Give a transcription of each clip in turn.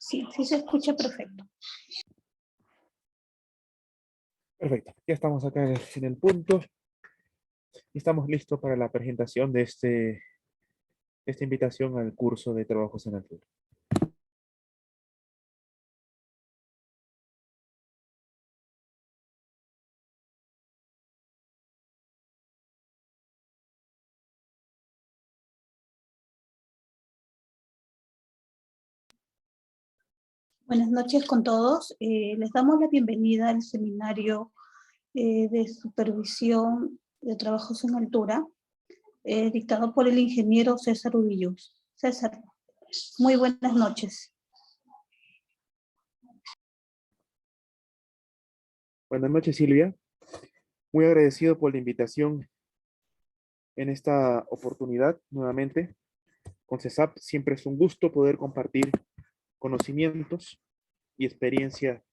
Sí, sí se escucha perfecto. Perfecto, ya estamos acá en el punto y estamos listos para la presentación de esta invitación al curso de trabajos en altura. Buenas noches con todos. Les damos la bienvenida al seminario de supervisión de trabajos en altura, dictado por el ingeniero César Udillus. César, muy buenas noches. Buenas noches, Silvia. Muy agradecido por la invitación en esta oportunidad nuevamente. Con CESAP siempre es un gusto poder compartir conocimientos y experiencia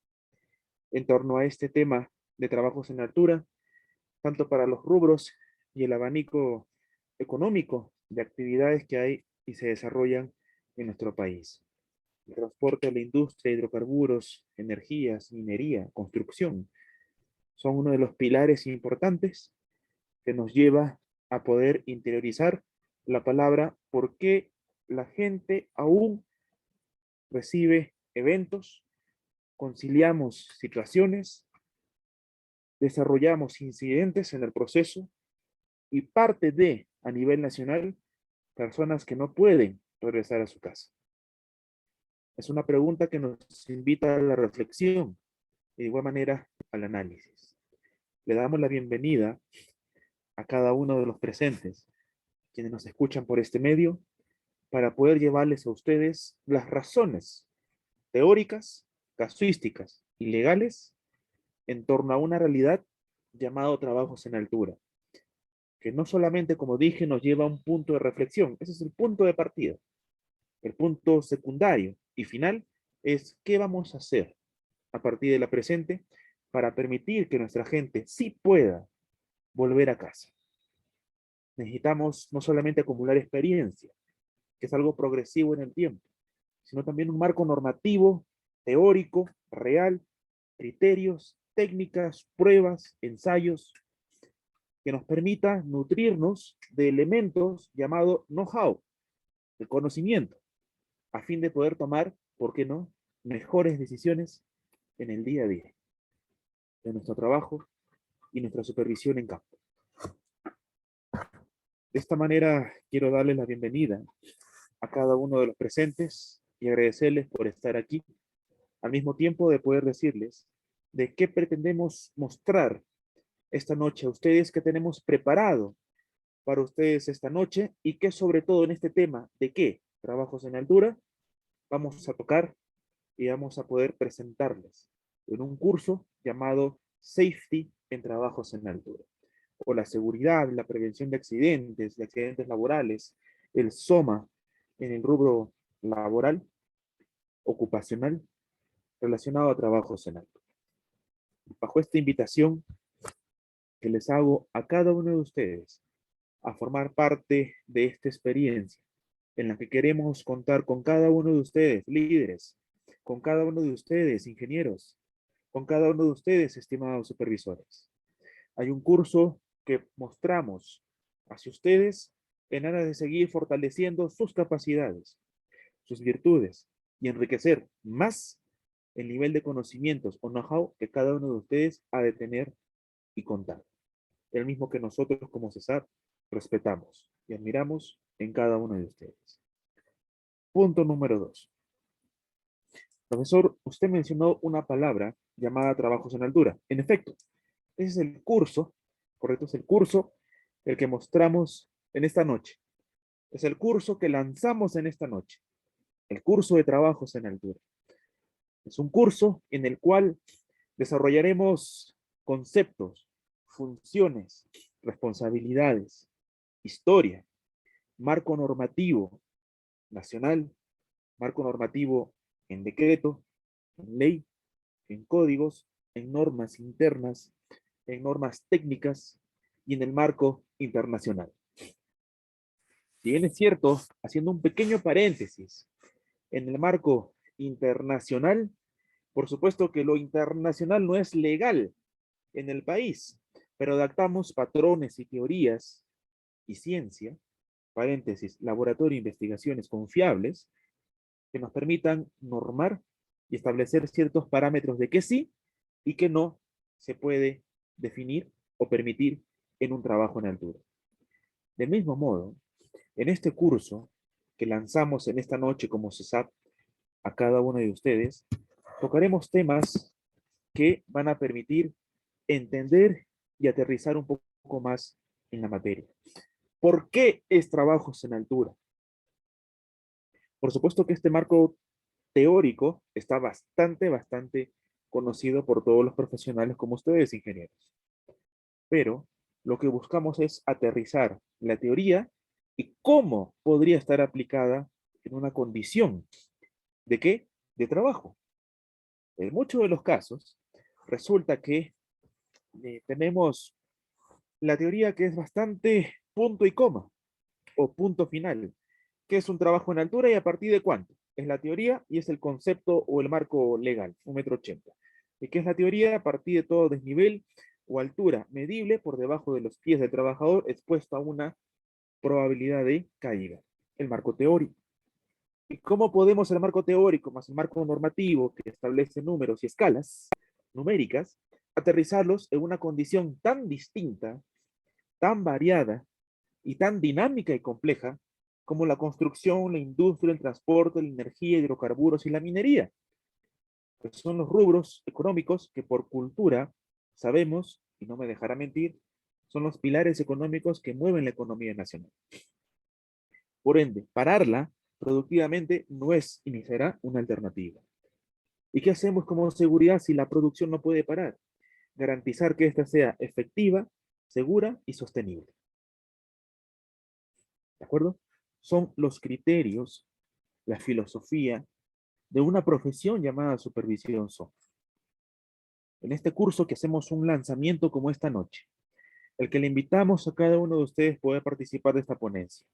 en torno a este tema de trabajos en altura, tanto para los rubros y el abanico económico de actividades que hay y se desarrollan en nuestro país. El transporte, la industria, hidrocarburos, energías, minería, construcción, son uno de los pilares importantes que nos lleva a poder interiorizar la palabra por qué la gente aún recibe eventos, conciliamos situaciones, desarrollamos incidentes en el proceso y parte de, a nivel nacional, personas que no pueden regresar a su casa. Es una pregunta que nos invita a la reflexión y de igual manera al análisis. Le damos la bienvenida a cada uno de los presentes, quienes nos escuchan por este medio, para poder llevarles a ustedes las razones teóricas, casuísticas y legales en torno a una realidad llamado trabajos en altura, que no solamente, como dije, nos lleva a un punto de reflexión, ese es el punto de partida. El punto secundario y final es qué vamos a hacer a partir de la presente para permitir que nuestra gente sí pueda volver a casa. Necesitamos no solamente acumular experiencia, que es algo progresivo en el tiempo, sino también un marco normativo, teórico, real, criterios, técnicas, pruebas, ensayos, que nos permita nutrirnos de elementos llamados know-how, de conocimiento, a fin de poder tomar, ¿por qué no?, mejores decisiones en el día a día, de nuestro trabajo y nuestra supervisión en campo. De esta manera, quiero darles la bienvenida a cada uno de los presentes y agradecerles por estar aquí, al mismo tiempo de poder decirles de qué pretendemos mostrar esta noche a ustedes, que tenemos preparado para ustedes esta noche y que sobre todo en este tema de qué trabajos en altura vamos a tocar y vamos a poder presentarles en un curso llamado Safety en Trabajos en Altura, o la seguridad, la prevención de accidentes laborales, el SOMA en el rubro laboral, ocupacional, relacionado a trabajos en altura. Bajo esta invitación que les hago a cada uno de ustedes a formar parte de esta experiencia en la que queremos contar con cada uno de ustedes, líderes, con cada uno de ustedes, ingenieros, con cada uno de ustedes, estimados supervisores. Hay un curso que mostramos hacia ustedes en aras de seguir fortaleciendo sus capacidades, sus virtudes y enriquecer más el nivel de conocimientos o know-how que cada uno de ustedes ha de tener y contar. El mismo que nosotros como CESAR respetamos y admiramos en cada uno de ustedes. Punto número 2. Profesor, usted mencionó una palabra llamada trabajos en altura. En efecto, ese es el curso, correcto, es el curso el que mostramos en esta noche. Es el curso que lanzamos en esta noche. El curso de trabajos en altura. Es un curso en el cual desarrollaremos conceptos, funciones, responsabilidades, historia, marco normativo nacional, marco normativo en decreto, en ley, en códigos, en normas internas, en normas técnicas y en el marco internacional. Si bien es cierto, haciendo un pequeño paréntesis, en el marco internacional, por supuesto que lo internacional no es legal en el país, pero adaptamos patrones y teorías y ciencia, paréntesis, laboratorio de investigaciones confiables, que nos permitan normar y establecer ciertos parámetros de qué sí y qué no se puede definir o permitir en un trabajo en altura. Del mismo modo, en este curso que lanzamos en esta noche como CESAP a cada uno de ustedes, tocaremos temas que van a permitir entender y aterrizar un poco más en la materia. ¿Por qué es trabajos en altura? Por supuesto que este marco teórico está bastante conocido por todos los profesionales como ustedes, ingenieros. Pero lo que buscamos es aterrizar la teoría y cómo podría estar aplicada en una condición de qué? De trabajo. En muchos de los casos, resulta que tenemos la teoría que es bastante punto y coma o punto final, que es un trabajo en altura y a partir de cuánto. Es la teoría y es el concepto o el marco legal, 1,80 m. ¿Y qué es la teoría? A partir de todo desnivel o altura medible por debajo de los pies del trabajador expuesto a una probabilidad de caída. El marco teórico. ¿Y cómo podemos el marco teórico más el marco normativo que establece números y escalas numéricas, aterrizarlos en una condición tan distinta, tan variada y tan dinámica y compleja como la construcción, la industria, el transporte, la energía, hidrocarburos y la minería, que son los rubros económicos que por cultura sabemos, y no me dejará mentir, son los pilares económicos que mueven la economía nacional. Por ende, pararla productivamente no es y ni será una alternativa. ¿Y qué hacemos como seguridad si la producción no puede parar? Garantizar que ésta sea efectiva, segura y sostenible. ¿De acuerdo? Son los criterios, la filosofía de una profesión llamada supervisión software. En este curso que hacemos un lanzamiento como esta noche, el que le invitamos a cada uno de ustedes poder participar de esta ponencia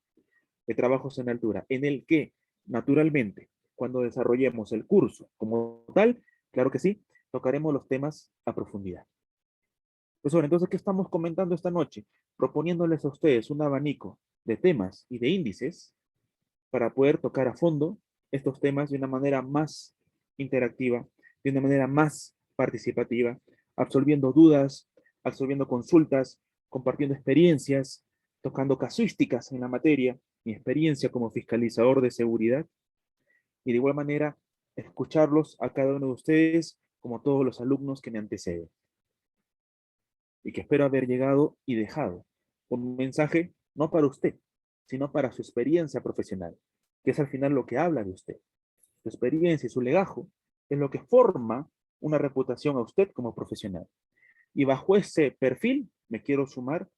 de trabajos en altura, en el que, naturalmente, cuando desarrollemos el curso como tal, claro que sí, tocaremos los temas a profundidad. Profesor, entonces, ¿qué estamos comentando esta noche? Proponiéndoles a ustedes un abanico de temas y de índices para poder tocar a fondo estos temas de una manera más interactiva, de una manera más participativa, absolviendo dudas, absolviendo consultas, compartiendo experiencias, tocando casuísticas en la materia, mi experiencia como fiscalizador de seguridad, y de igual manera escucharlos a cada uno de ustedes como todos los alumnos que me anteceden. Y que espero haber llegado y dejado un mensaje no para usted, sino para su experiencia profesional, que es al final lo que habla de usted. Su experiencia y su legajo es lo que forma una reputación a usted como profesional. Y bajo ese perfil me quiero sumar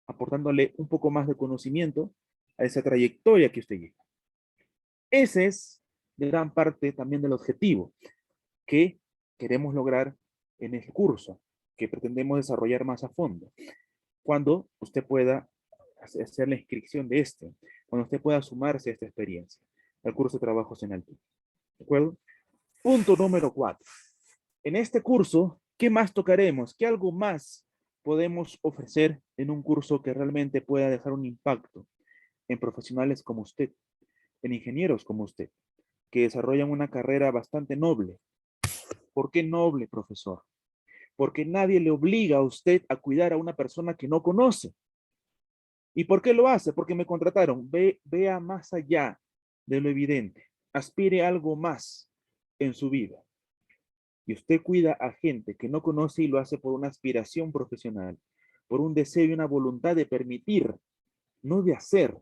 aportándole un poco más de conocimiento a esa trayectoria que usted lleva. Ese es gran parte también del objetivo que queremos lograr en el curso, que pretendemos desarrollar más a fondo. Cuando usted pueda hacer la inscripción de este, cuando usted pueda sumarse a esta experiencia, al curso de trabajos en altura. ¿De acuerdo? Punto número 4. En este curso, ¿qué más tocaremos? ¿Qué algo más podemos ofrecer en un curso que realmente pueda dejar un impacto en profesionales como usted, en ingenieros como usted, que desarrollan una carrera bastante noble? ¿Por qué noble, profesor? Porque nadie le obliga a usted a cuidar a una persona que no conoce. ¿Y por qué lo hace? Porque me contrataron. Vea más allá de lo evidente. Aspire a algo más en su vida. Y usted cuida a gente que no conoce y lo hace por una aspiración profesional, por un deseo y una voluntad de permitir, no de hacer.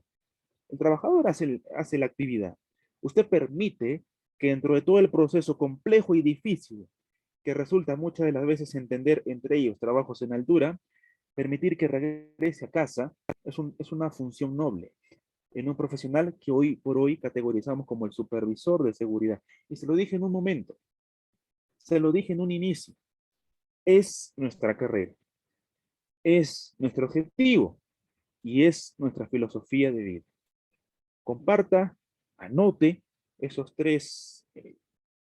El trabajador hace la actividad. Usted permite que dentro de todo el proceso complejo y difícil, que resulta muchas de las veces entender entre ellos trabajos en altura, permitir que regrese a casa es una función noble en un profesional que hoy por hoy categorizamos como el supervisor de seguridad. Y se lo dije en un momento, se lo dije en un inicio, es nuestra carrera, es nuestro objetivo y es nuestra filosofía de vida. Comparta, anote esos tres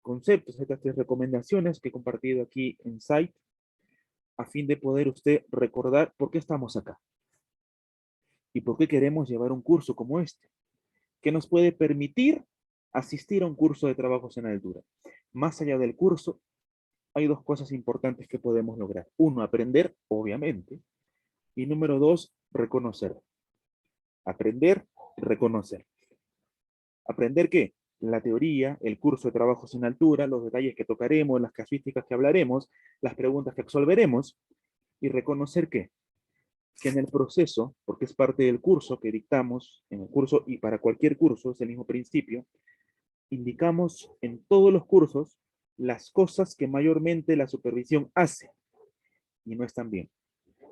conceptos, estas 3 recomendaciones que he compartido aquí en Site, a fin de poder usted recordar por qué estamos acá y por qué queremos llevar un curso como este, que nos puede permitir asistir a un curso de trabajos en altura. Más allá del curso, hay 2 cosas importantes que podemos lograr. 1, aprender, obviamente, y número 2, reconocer. Aprender, reconocer. ¿Aprender qué? La teoría, el curso de trabajos en altura, los detalles que tocaremos, las casuísticas que hablaremos, las preguntas que absolveremos, y reconocer qué? Que en el proceso, porque es parte del curso que dictamos, en el curso y para cualquier curso, es el mismo principio, indicamos en todos los cursos las cosas que mayormente la supervisión hace y no están bien.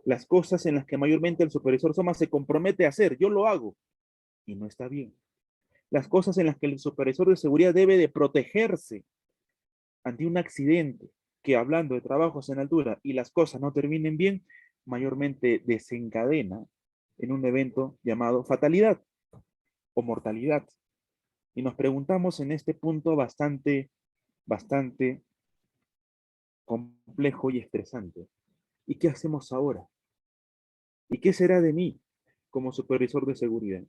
Las cosas en las que mayormente el supervisor SOMA se compromete a hacer, yo lo hago y no está bien. Las cosas en las que el supervisor de seguridad debe de protegerse ante un accidente, que hablando de trabajos en altura y las cosas no terminen bien, mayormente desencadena en un evento llamado fatalidad o mortalidad. Y nos preguntamos en este punto bastante complejo y estresante. ¿Y qué hacemos ahora? ¿Y qué será de mí como supervisor de seguridad?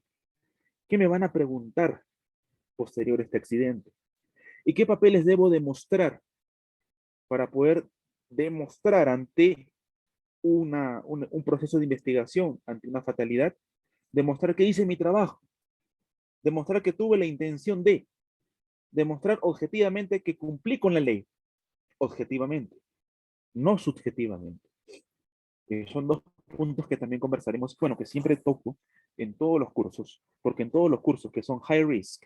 ¿Qué me van a preguntar posterior a este accidente? ¿Y qué papeles debo demostrar para poder demostrar ante un proceso de investigación, ante una fatalidad? Demostrar que hice mi trabajo, demostrar que tuve la intención de, demostrar objetivamente que cumplí con la ley, objetivamente, no subjetivamente. Son 2 puntos que también conversaremos, bueno, que siempre toco en todos los cursos, porque en todos los cursos que son high risk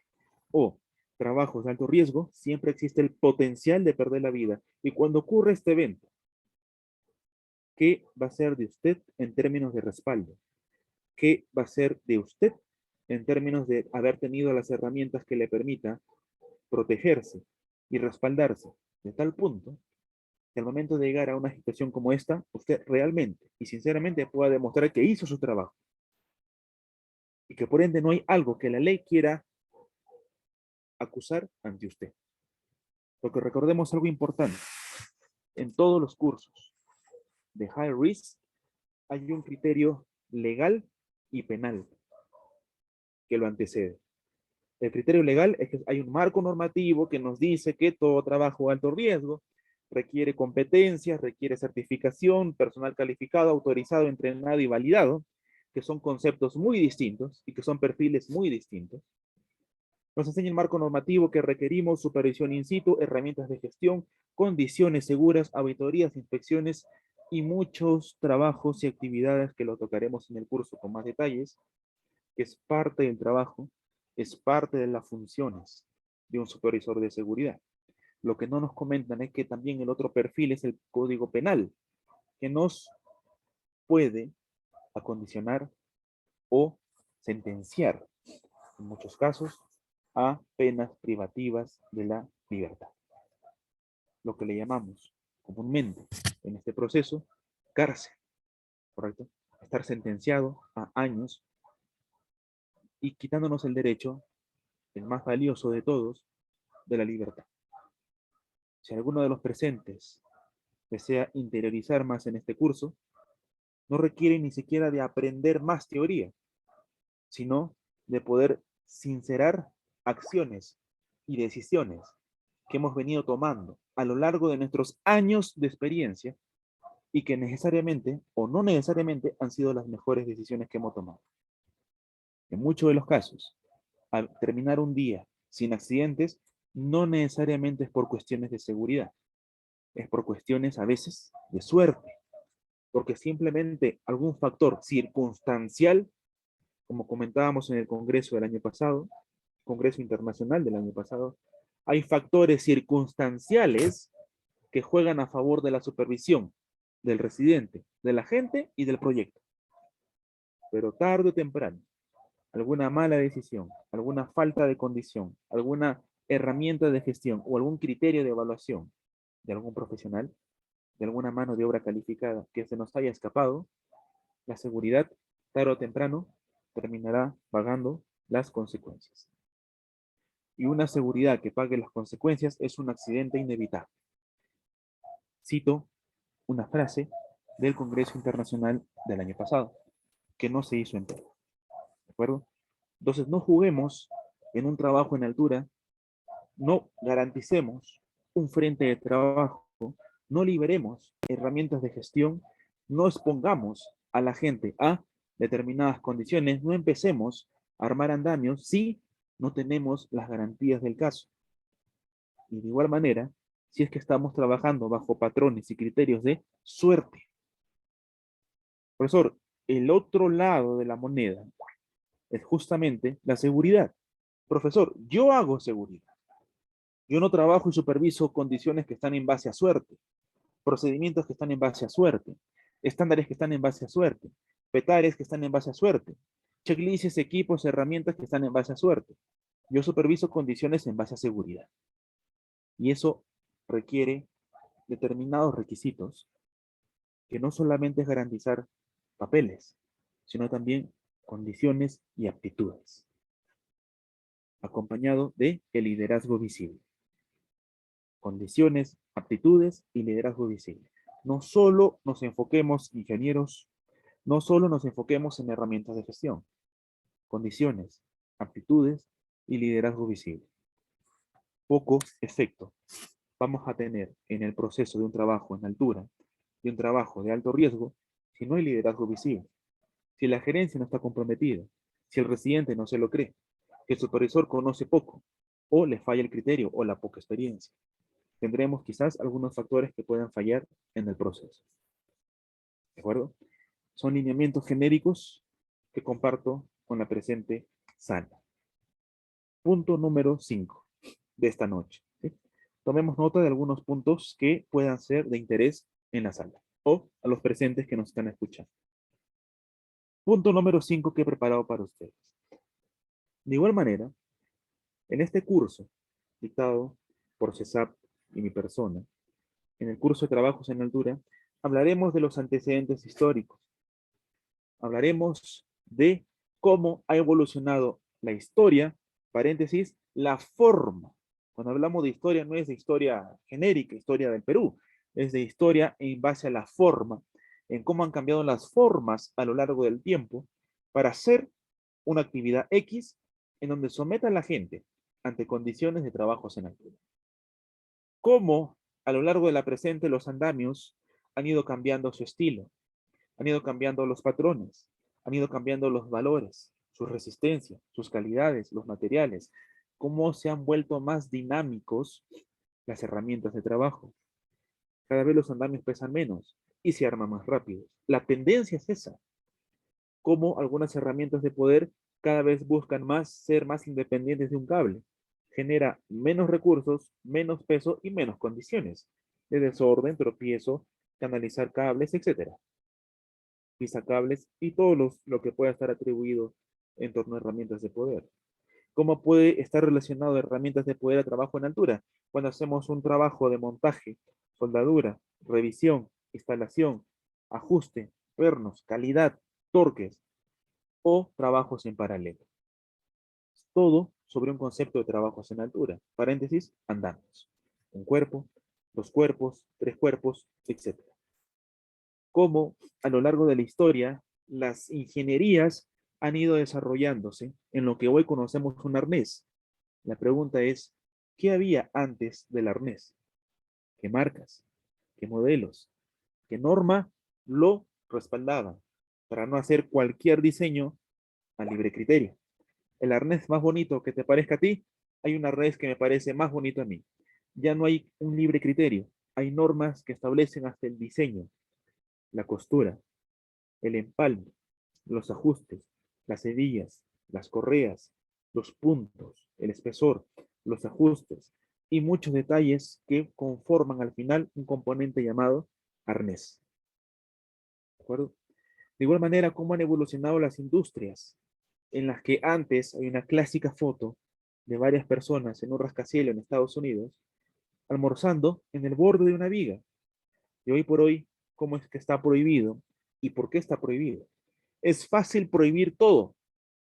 o trabajos de alto riesgo, siempre existe el potencial de perder la vida. Y cuando ocurre este evento, ¿qué va a ser de usted en términos de respaldo? ¿Qué va a ser de usted en términos de haber tenido las herramientas que le permita protegerse y respaldarse de tal punto que al momento de llegar a una situación como esta, usted realmente y sinceramente pueda demostrar que hizo su trabajo y que por ende no hay algo que la ley quiera acusar ante usted? Porque recordemos algo importante, en todos los cursos de high risk hay un criterio legal y penal que lo antecede. El criterio legal es que hay un marco normativo que nos dice que todo trabajo de alto riesgo requiere competencias, requiere certificación, personal calificado, autorizado, entrenado y validado, que son conceptos muy distintos y que son perfiles muy distintos. Nos enseña el marco normativo que requerimos supervisión in situ, herramientas de gestión, condiciones seguras, auditorías, inspecciones y muchos trabajos y actividades que lo tocaremos en el curso con más detalles, que es parte del trabajo, es parte de las funciones de un supervisor de seguridad. Lo que no nos comentan es que también el otro perfil es el código penal, que nos puede acondicionar o sentenciar, en muchos casos, a penas privativas de la libertad. Lo que le llamamos comúnmente en este proceso cárcel, ¿correcto? Estar sentenciado a años y quitándonos el derecho, el más valioso de todos, de la libertad. Si alguno de los presentes desea interiorizar más en este curso, no requiere ni siquiera de aprender más teoría, sino de poder sincerar acciones y decisiones que hemos venido tomando a lo largo de nuestros años de experiencia y que necesariamente o no necesariamente han sido las mejores decisiones que hemos tomado. En muchos de los casos, al terminar un día sin accidentes, no necesariamente es por cuestiones de seguridad, es por cuestiones a veces de suerte, porque simplemente algún factor circunstancial, como comentábamos en el Congreso del año pasado, Congreso Internacional del año pasado, hay factores circunstanciales que juegan a favor de la supervisión del residente, del agente y del proyecto. Pero tarde o temprano, alguna mala decisión, alguna falta de condición, alguna herramienta de gestión o algún criterio de evaluación de algún profesional, de alguna mano de obra calificada que se nos haya escapado, la seguridad, tarde o temprano, terminará pagando las consecuencias. y una seguridad que pague las consecuencias es un accidente inevitable. Cito una frase del Congreso Internacional del año pasado, que no se hizo entero. ¿De acuerdo? Entonces, no juguemos en un trabajo en altura, no garanticemos un frente de trabajo, no liberemos herramientas de gestión, no expongamos a la gente a determinadas condiciones, no empecemos a armar andamios si no tenemos las garantías del caso. Y de igual manera, si es que estamos trabajando bajo patrones y criterios de suerte. Profesor, el otro lado de la moneda es justamente la seguridad. Profesor, yo hago seguridad. Yo no trabajo y superviso condiciones que están en base a suerte, procedimientos que están en base a suerte, estándares que están en base a suerte, petares que están en base a suerte, checklists, equipos, herramientas que están en base a suerte. Yo superviso condiciones en base a seguridad. Y eso requiere determinados requisitos que no solamente es garantizar papeles, sino también condiciones y aptitudes, acompañado de el liderazgo visible. Condiciones, aptitudes y liderazgo visible. No solo nos enfoquemos, ingenieros, no solo nos enfoquemos en herramientas de gestión, condiciones, aptitudes y liderazgo visible. Poco efecto vamos a tener en el proceso de un trabajo en altura, de un trabajo de alto riesgo, si no hay liderazgo visible, si la gerencia no está comprometida, si el residente no se lo cree, que el supervisor conoce poco, o le falla el criterio o la poca experiencia. Tendremos quizás algunos factores que puedan fallar en el proceso. ¿De acuerdo? Son lineamientos genéricos que comparto con la presente sala. Punto número 5 de esta noche. ¿Sí? Tomemos nota de algunos puntos que puedan ser de interés en la sala o a los presentes que nos están escuchando. Punto número 5 que he preparado para ustedes. De igual manera, en este curso, dictado por CESAP y mi persona, en el curso de trabajos en altura, hablaremos de los antecedentes históricos. Hablaremos de cómo ha evolucionado la historia, paréntesis, la forma. Cuando hablamos de historia, no es de historia genérica, historia del Perú, es de historia en base a la forma, en cómo han cambiado las formas a lo largo del tiempo para hacer una actividad X en donde someta a la gente ante condiciones de trabajos en altura. Cómo a lo largo de la presente los andamios han ido cambiando su estilo, han ido cambiando los patrones, han ido cambiando los valores, su resistencia, sus calidades, los materiales, cómo se han vuelto más dinámicos las herramientas de trabajo. Cada vez los andamios pesan menos y se arman más rápido. La tendencia es esa, cómo algunas herramientas de poder cada vez buscan más ser más independientes de un cable. Genera menos recursos, menos peso y menos condiciones de desorden, tropiezo, canalizar cables, etcétera, pisacables y todo lo que pueda estar atribuido en torno a herramientas de poder. ¿Cómo puede estar relacionado herramientas de poder a trabajo en altura? Cuando hacemos un trabajo de montaje, soldadura, revisión, instalación, ajuste, pernos, calidad, torques o trabajos en paralelo. Todo sobre un concepto de trabajos en altura. Paréntesis, andamios. Un cuerpo, dos cuerpos, tres cuerpos, etc. Cómo a lo largo de la historia las ingenierías han ido desarrollándose en lo que hoy conocemos un arnés. La pregunta es, ¿qué había antes del arnés? ¿Qué marcas? ¿Qué modelos? ¿Qué norma lo respaldaba? Para no hacer cualquier diseño a libre criterio. El arnés más bonito que te parezca a ti, hay un arnés que me parece más bonito a mí. Ya no hay un libre criterio. Hay normas que establecen hasta el diseño, la costura, el empalme, los ajustes, las hebillas, las correas, los puntos, el espesor, los ajustes y muchos detalles que conforman al final un componente llamado arnés. ¿De acuerdo? De igual manera, cómo han evolucionado las industrias, en las que antes hay una clásica foto de varias personas en un rascacielos en Estados Unidos, almorzando en el borde de una viga. Y hoy por hoy, ¿cómo es que está prohibido? ¿Y por qué está prohibido? Es fácil prohibir todo,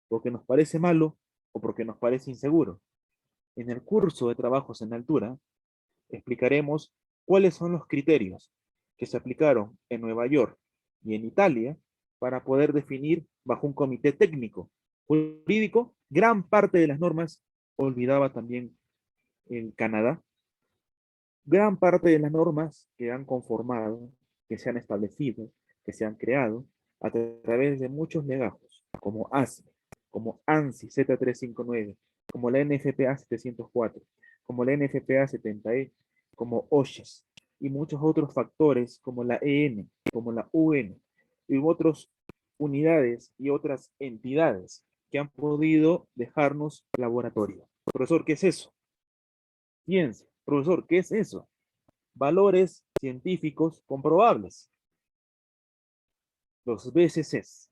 porque nos parece malo o porque nos parece inseguro. En el curso de trabajos en altura, explicaremos cuáles son los criterios que se aplicaron en Nueva York y en Italia para poder definir bajo un comité técnico jurídico gran parte de las normas, olvidaba también en Canadá, gran parte de las normas que han conformado, que se han establecido, que se han creado a través de muchos legajos, como ASME, como ANSI Z359, como la NFPA 704, como la NFPA 70E, como OSHAS, y muchos otros factores como la EN, como la UN, y otras unidades y otras entidades que han podido dejarnos laboratorio. Profesor, ¿qué es eso? Ciencia. Profesor, ¿qué es eso? Valores científicos comprobables. Los VCCs.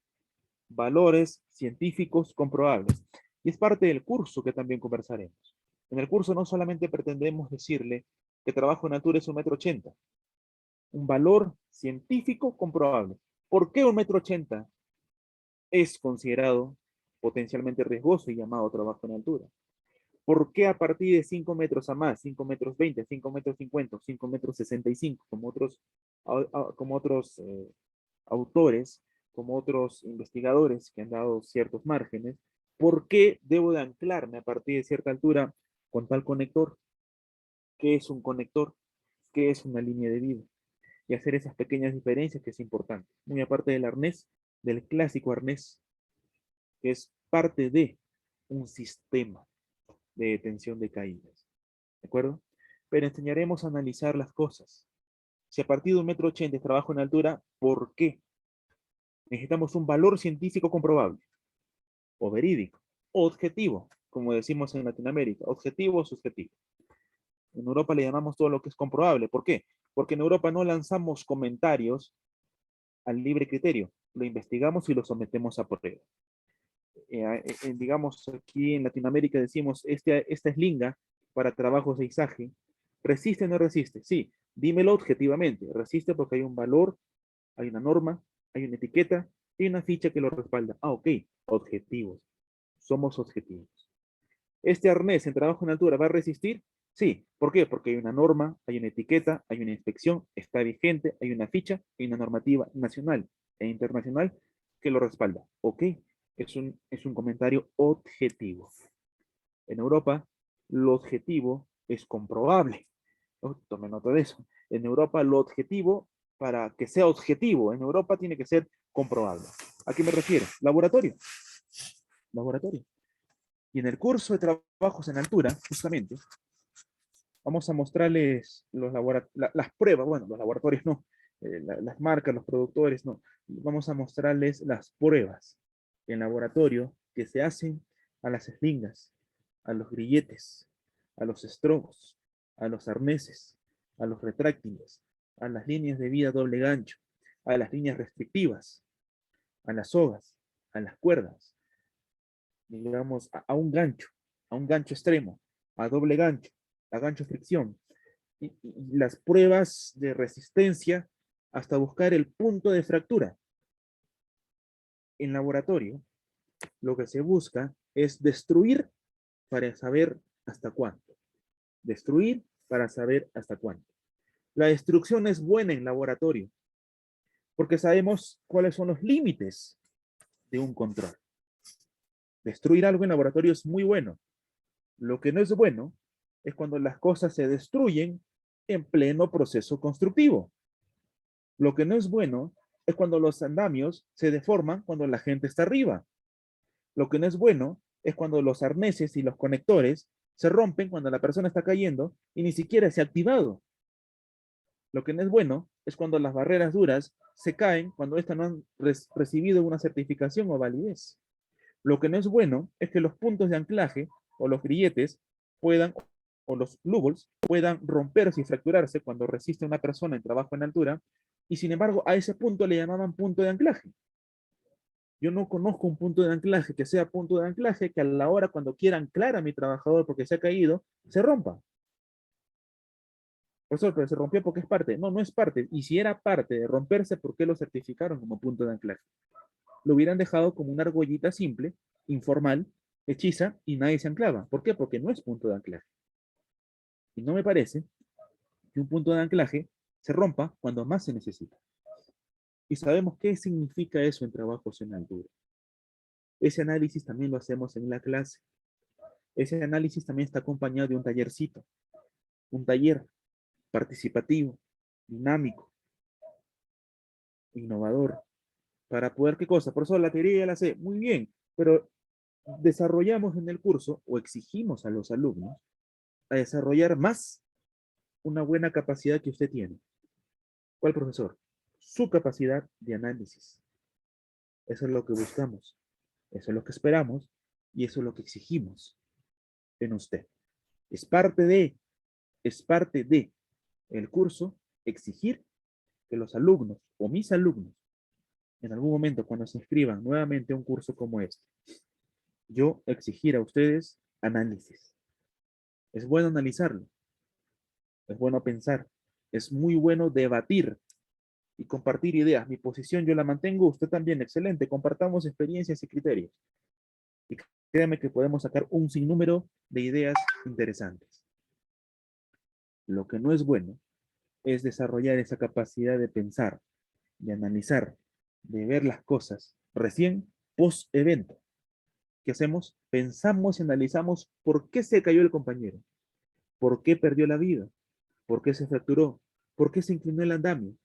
Valores científicos comprobables. Y es parte del curso que también conversaremos. En el curso no solamente pretendemos decirle que trabajo en altura es 1,80 m. Un valor científico comprobable. ¿Por qué 1,80 m es considerado potencialmente riesgoso y llamado trabajo en altura? ¿Por qué a partir de 5 metros a más, 5 metros 20, 5 metros 50, 5 metros 65, como otros autores, como otros investigadores que han dado ciertos márgenes, por qué debo de anclarme a partir de cierta altura con tal conector? ¿Qué es un conector? ¿Qué es una línea de vida? Y hacer esas pequeñas diferencias que es importante. Muy aparte del arnés, del clásico arnés, que es parte de un sistema de detención de caídas. ¿De acuerdo? Pero enseñaremos a analizar las cosas. Si a partir de 1,80 m es trabajo en altura, ¿por qué? Necesitamos un valor científico comprobable, o verídico, o objetivo, como decimos en Latinoamérica, objetivo o subjetivo. En Europa le llamamos todo lo que es comprobable. ¿Por qué? Porque en Europa no lanzamos comentarios al libre criterio, lo investigamos y lo sometemos a prueba. Digamos, aquí en Latinoamérica decimos, esta eslinga para trabajos de izaje, ¿resiste o no resiste? Sí, dímelo objetivamente, resiste porque hay un valor, hay una norma, hay una etiqueta, hay una ficha que lo respalda. Ah, ok, objetivos, somos objetivos. ¿Este arnés en trabajo en altura va a resistir? Sí, ¿por qué? Porque hay una norma, hay una etiqueta, hay una inspección, está vigente, hay una ficha, hay una normativa nacional e internacional que lo respalda. Ok, es un comentario objetivo. En Europa, lo objetivo es comprobable. ¿No? Tome nota de eso. En Europa, lo objetivo, para que sea objetivo, en Europa tiene que ser comprobable. ¿A qué me refiero? Laboratorio. Laboratorio. Y en el curso de trabajos en altura, justamente, vamos a mostrarles las pruebas, bueno, los laboratorios no, las marcas, los productores no, vamos a mostrarles las pruebas en laboratorio que se hacen a las eslingas, a los grilletes, a los estrobos, a los arneses, a los retráctiles, a las líneas de vida doble gancho, a las líneas restrictivas, a las sogas, a las cuerdas, digamos, a un gancho extremo, a doble gancho, a gancho fricción, y las pruebas de resistencia hasta buscar el punto de fractura. En laboratorio, lo que se busca es destruir para saber hasta cuánto. Destruir para saber hasta cuánto. La destrucción es buena en laboratorio, porque sabemos cuáles son los límites de un control. Destruir algo en laboratorio es muy bueno. Lo que no es bueno es cuando las cosas se destruyen en pleno proceso constructivo. Lo que no es bueno es cuando los andamios se deforman cuando la gente está arriba. Lo que no es bueno es cuando los arneses y los conectores se rompen cuando la persona está cayendo y ni siquiera se ha activado. Lo que no es bueno es cuando las barreras duras se caen cuando éstas no han recibido una certificación o validez. Lo que no es bueno es que los puntos de anclaje o los grilletes puedan, o los loopholes, puedan romperse y fracturarse cuando resiste una persona en trabajo en altura, y sin embargo a ese punto le llamaban punto de anclaje. Yo no conozco un punto de anclaje que sea punto de anclaje que a la hora cuando quiera anclar a mi trabajador porque se ha caído, se rompa. Profesor, pero se rompió porque es parte. No, no es parte. Y si era parte de romperse, ¿por qué lo certificaron como punto de anclaje? Lo hubieran dejado como una argollita simple, informal, hechiza y nadie se anclaba. ¿Por qué? Porque no es punto de anclaje. Y no me parece que un punto de anclaje se rompa cuando más se necesita. Y sabemos qué significa eso en trabajos en altura. Ese análisis también lo hacemos en la clase. Ese análisis también está acompañado de un tallercito, un taller participativo, dinámico, innovador, para poder, ¿qué cosa? Por eso la teoría ya la sé, muy bien, pero desarrollamos en el curso o exigimos a los alumnos a desarrollar más una buena capacidad que usted tiene. ¿Cuál profesor? Su capacidad de análisis. Eso es lo que buscamos, eso es lo que esperamos y eso es lo que exigimos en usted. Es es parte de el curso exigir que los alumnos o mis alumnos en algún momento cuando se inscriban nuevamente a un curso como este, yo exigir a ustedes análisis. Es bueno analizarlo, es bueno pensar, es muy bueno debatir y compartir ideas. Mi posición yo la mantengo, usted también, excelente. Compartamos experiencias y criterios. Y créame que podemos sacar un sinnúmero de ideas interesantes. Lo que no es bueno es desarrollar esa capacidad de pensar, de analizar, de ver las cosas recién post evento. ¿Qué hacemos? Pensamos y analizamos por qué se cayó el compañero, por qué perdió la vida, por qué se fracturó, por qué se inclinó el andamio,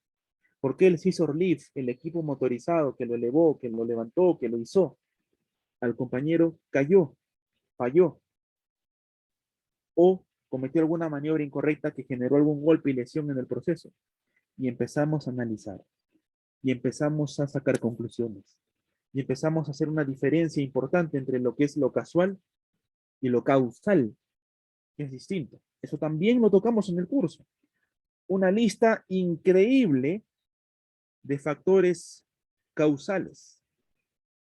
por qué el scissor lift, el equipo motorizado que lo elevó, que lo levantó, que lo hizo, al compañero cayó, falló o cometió alguna maniobra incorrecta que generó algún golpe y lesión en el proceso. Y empezamos a analizar y empezamos a sacar conclusiones y empezamos a hacer una diferencia importante entre lo que es lo casual y lo causal, que es distinto. Eso también lo tocamos en el curso. Una lista increíble de factores causales,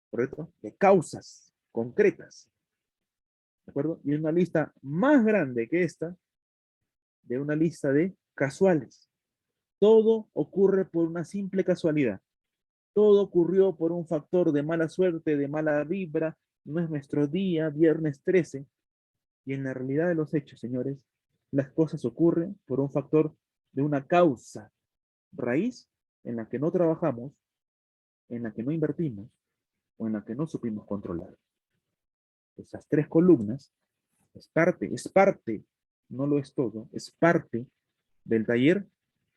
¿correcto? De causas concretas, ¿de acuerdo? Y una lista más grande que esta, de una lista de casuales. Todo ocurre por una simple casualidad. Todo ocurrió por un factor de mala suerte, de mala vibra. No es nuestro día, viernes 13. Y en la realidad de los hechos, señores, las cosas ocurren por un factor de una causa raíz en la que no trabajamos, en la que no invertimos o en la que no supimos controlar. Esas tres columnas es parte, no lo es todo, es parte del taller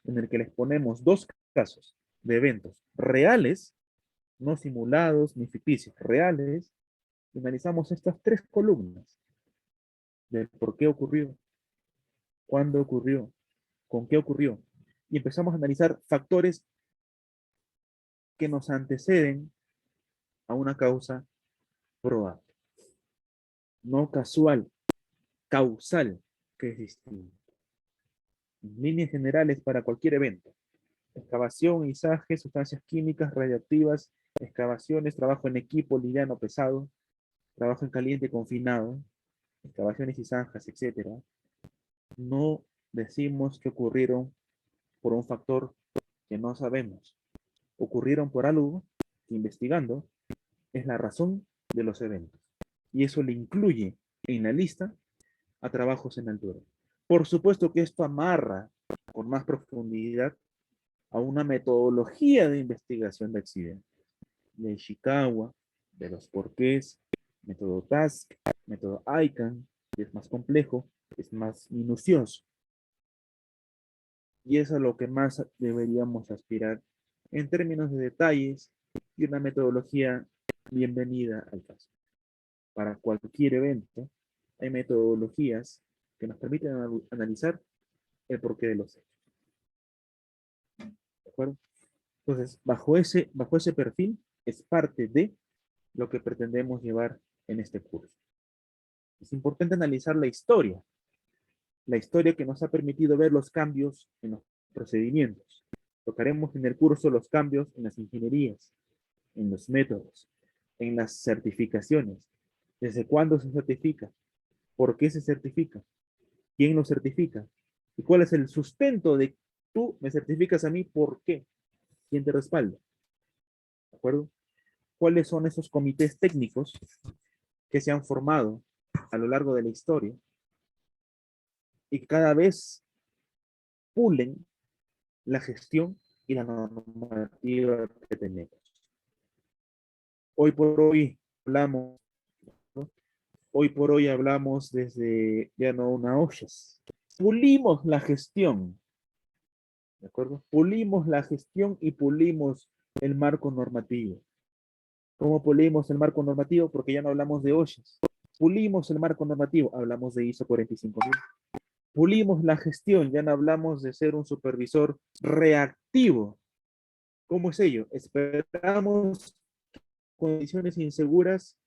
en el que les ponemos dos casos de eventos reales, no simulados ni ficticios, reales, y analizamos estas tres columnas de por qué ocurrió, cuándo ocurrió, con qué ocurrió, y empezamos a analizar factores que nos anteceden a una causa probable, no casual, causal, que es distinto. En líneas generales para cualquier evento. Excavación, izaje, sustancias químicas, radiactivas, excavaciones, trabajo en equipo, liviano, pesado, trabajo en caliente, confinado, excavaciones y zanjas, etcétera. No decimos que ocurrieron por un factor que no sabemos. Ocurrieron por algo que investigando es la razón de los eventos. Y eso le incluye en la lista a trabajos en altura. Por supuesto que esto amarra con más profundidad a una metodología de investigación de accidentes, de Ishikawa, de los porqués, método TASC, método ICANN, que es más complejo, es más minucioso. Y eso es lo que más deberíamos aspirar en términos de detalles y una metodología bienvenida al caso. Para cualquier evento hay metodologías que nos permiten analizar el porqué de los hechos. ¿De acuerdo? Entonces, bajo ese perfil es parte de lo que pretendemos llevar en este curso. Es importante analizar la historia que nos ha permitido ver los cambios en los procedimientos. Tocaremos en el curso los cambios en las ingenierías, en los métodos, en las certificaciones. ¿Desde cuándo se certifica? ¿Por qué se certifica? ¿Quién lo certifica? ¿Y cuál es el sustento de tú me certificas a mí? ¿Por qué? ¿Quién te respalda? ¿De acuerdo? ¿Cuáles son esos comités técnicos que se han formado a lo largo de la historia y cada vez pulen la gestión y la normativa que tenemos. Hoy por hoy hablamos, ¿no? Hoy por hoy hablamos desde ya no una OSHAS. Pulimos la gestión, ¿de acuerdo? Pulimos la gestión y pulimos el marco normativo. ¿Cómo pulimos el marco normativo? Porque ya no hablamos de OSHAS. Pulimos el marco normativo, hablamos de ISO 45000. Pulimos la gestión, ya no hablamos de ser un supervisor reactivo. ¿Cómo es ello? Esperamos condiciones inseguras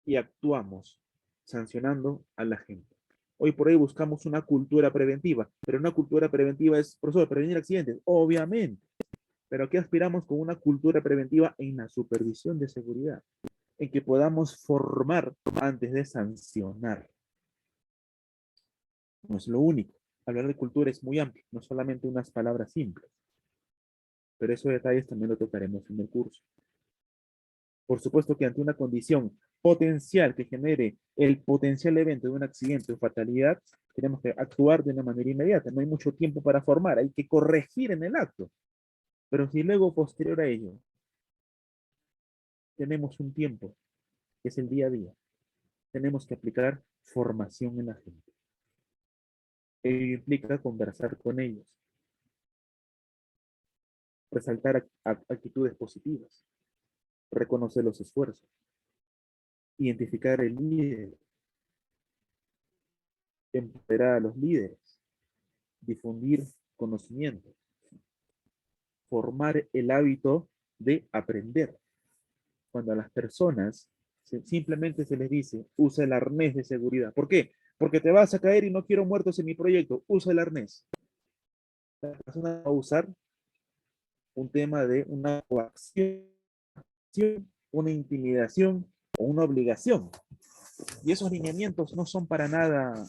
y actuamos sancionando a la gente. Hoy por hoy buscamos una cultura preventiva, pero una cultura preventiva es, profesor, prevenir accidentes, obviamente. Pero ¿qué aspiramos con una cultura preventiva en la supervisión de seguridad? En que podamos formar antes de sancionar. No es lo único. Hablar de cultura es muy amplio, no solamente unas palabras simples. Pero esos detalles también lo tocaremos en el curso. Por supuesto que ante una condición potencial que genere el potencial evento de un accidente o fatalidad, tenemos que actuar de una manera inmediata. No hay mucho tiempo para formar, hay que corregir en el acto. Pero si luego, posterior a ello, tenemos un tiempo, que es el día a día, tenemos que aplicar formación en la gente. Ello implica conversar con ellos, resaltar actitudes positivas, reconocer los esfuerzos, identificar el líder, empoderar a los líderes, difundir conocimiento, formar el hábito de aprender. Cuando a las personas simplemente se les dice, usa el arnés de seguridad. ¿Por qué? Porque te vas a caer y no quiero muertos en mi proyecto. Usa el arnés. La persona va a usar un tema de una coacción, una intimidación o una obligación. Y esos lineamientos no son para nada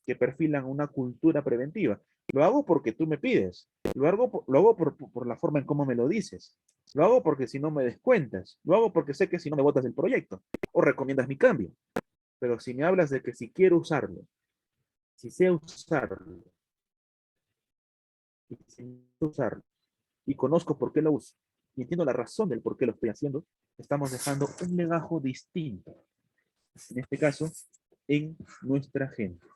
que perfilan una cultura preventiva. Lo hago porque tú me pides. Lo hago por la forma en cómo me lo dices. Lo hago porque si no me descuentas. Lo hago porque sé que si no me botas del proyecto. O recomiendas mi cambio. Pero si me hablas de que si quiero usarlo, si sé usarlo, y si sé usarlo, y conozco por qué lo uso, y entiendo la razón del por qué lo estoy haciendo, estamos dejando un legajo distinto. En este caso, en nuestra gente,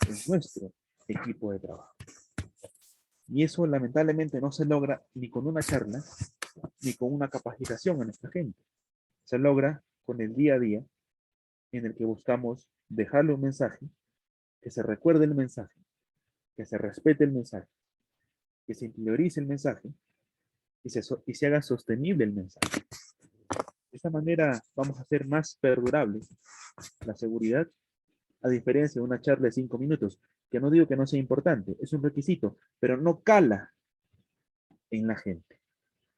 en nuestro equipo de trabajo. Y eso lamentablemente no se logra ni con una charla, ni con una capacitación a nuestra gente. Se logra con el día a día en el que buscamos dejarle un mensaje, que se recuerde el mensaje, que se respete el mensaje, que se interiorice el mensaje y se haga sostenible el mensaje. De esta manera vamos a hacer más perdurable la seguridad, a diferencia de una charla de 5 minutos, que no digo que no sea importante, es un requisito, pero no cala en la gente.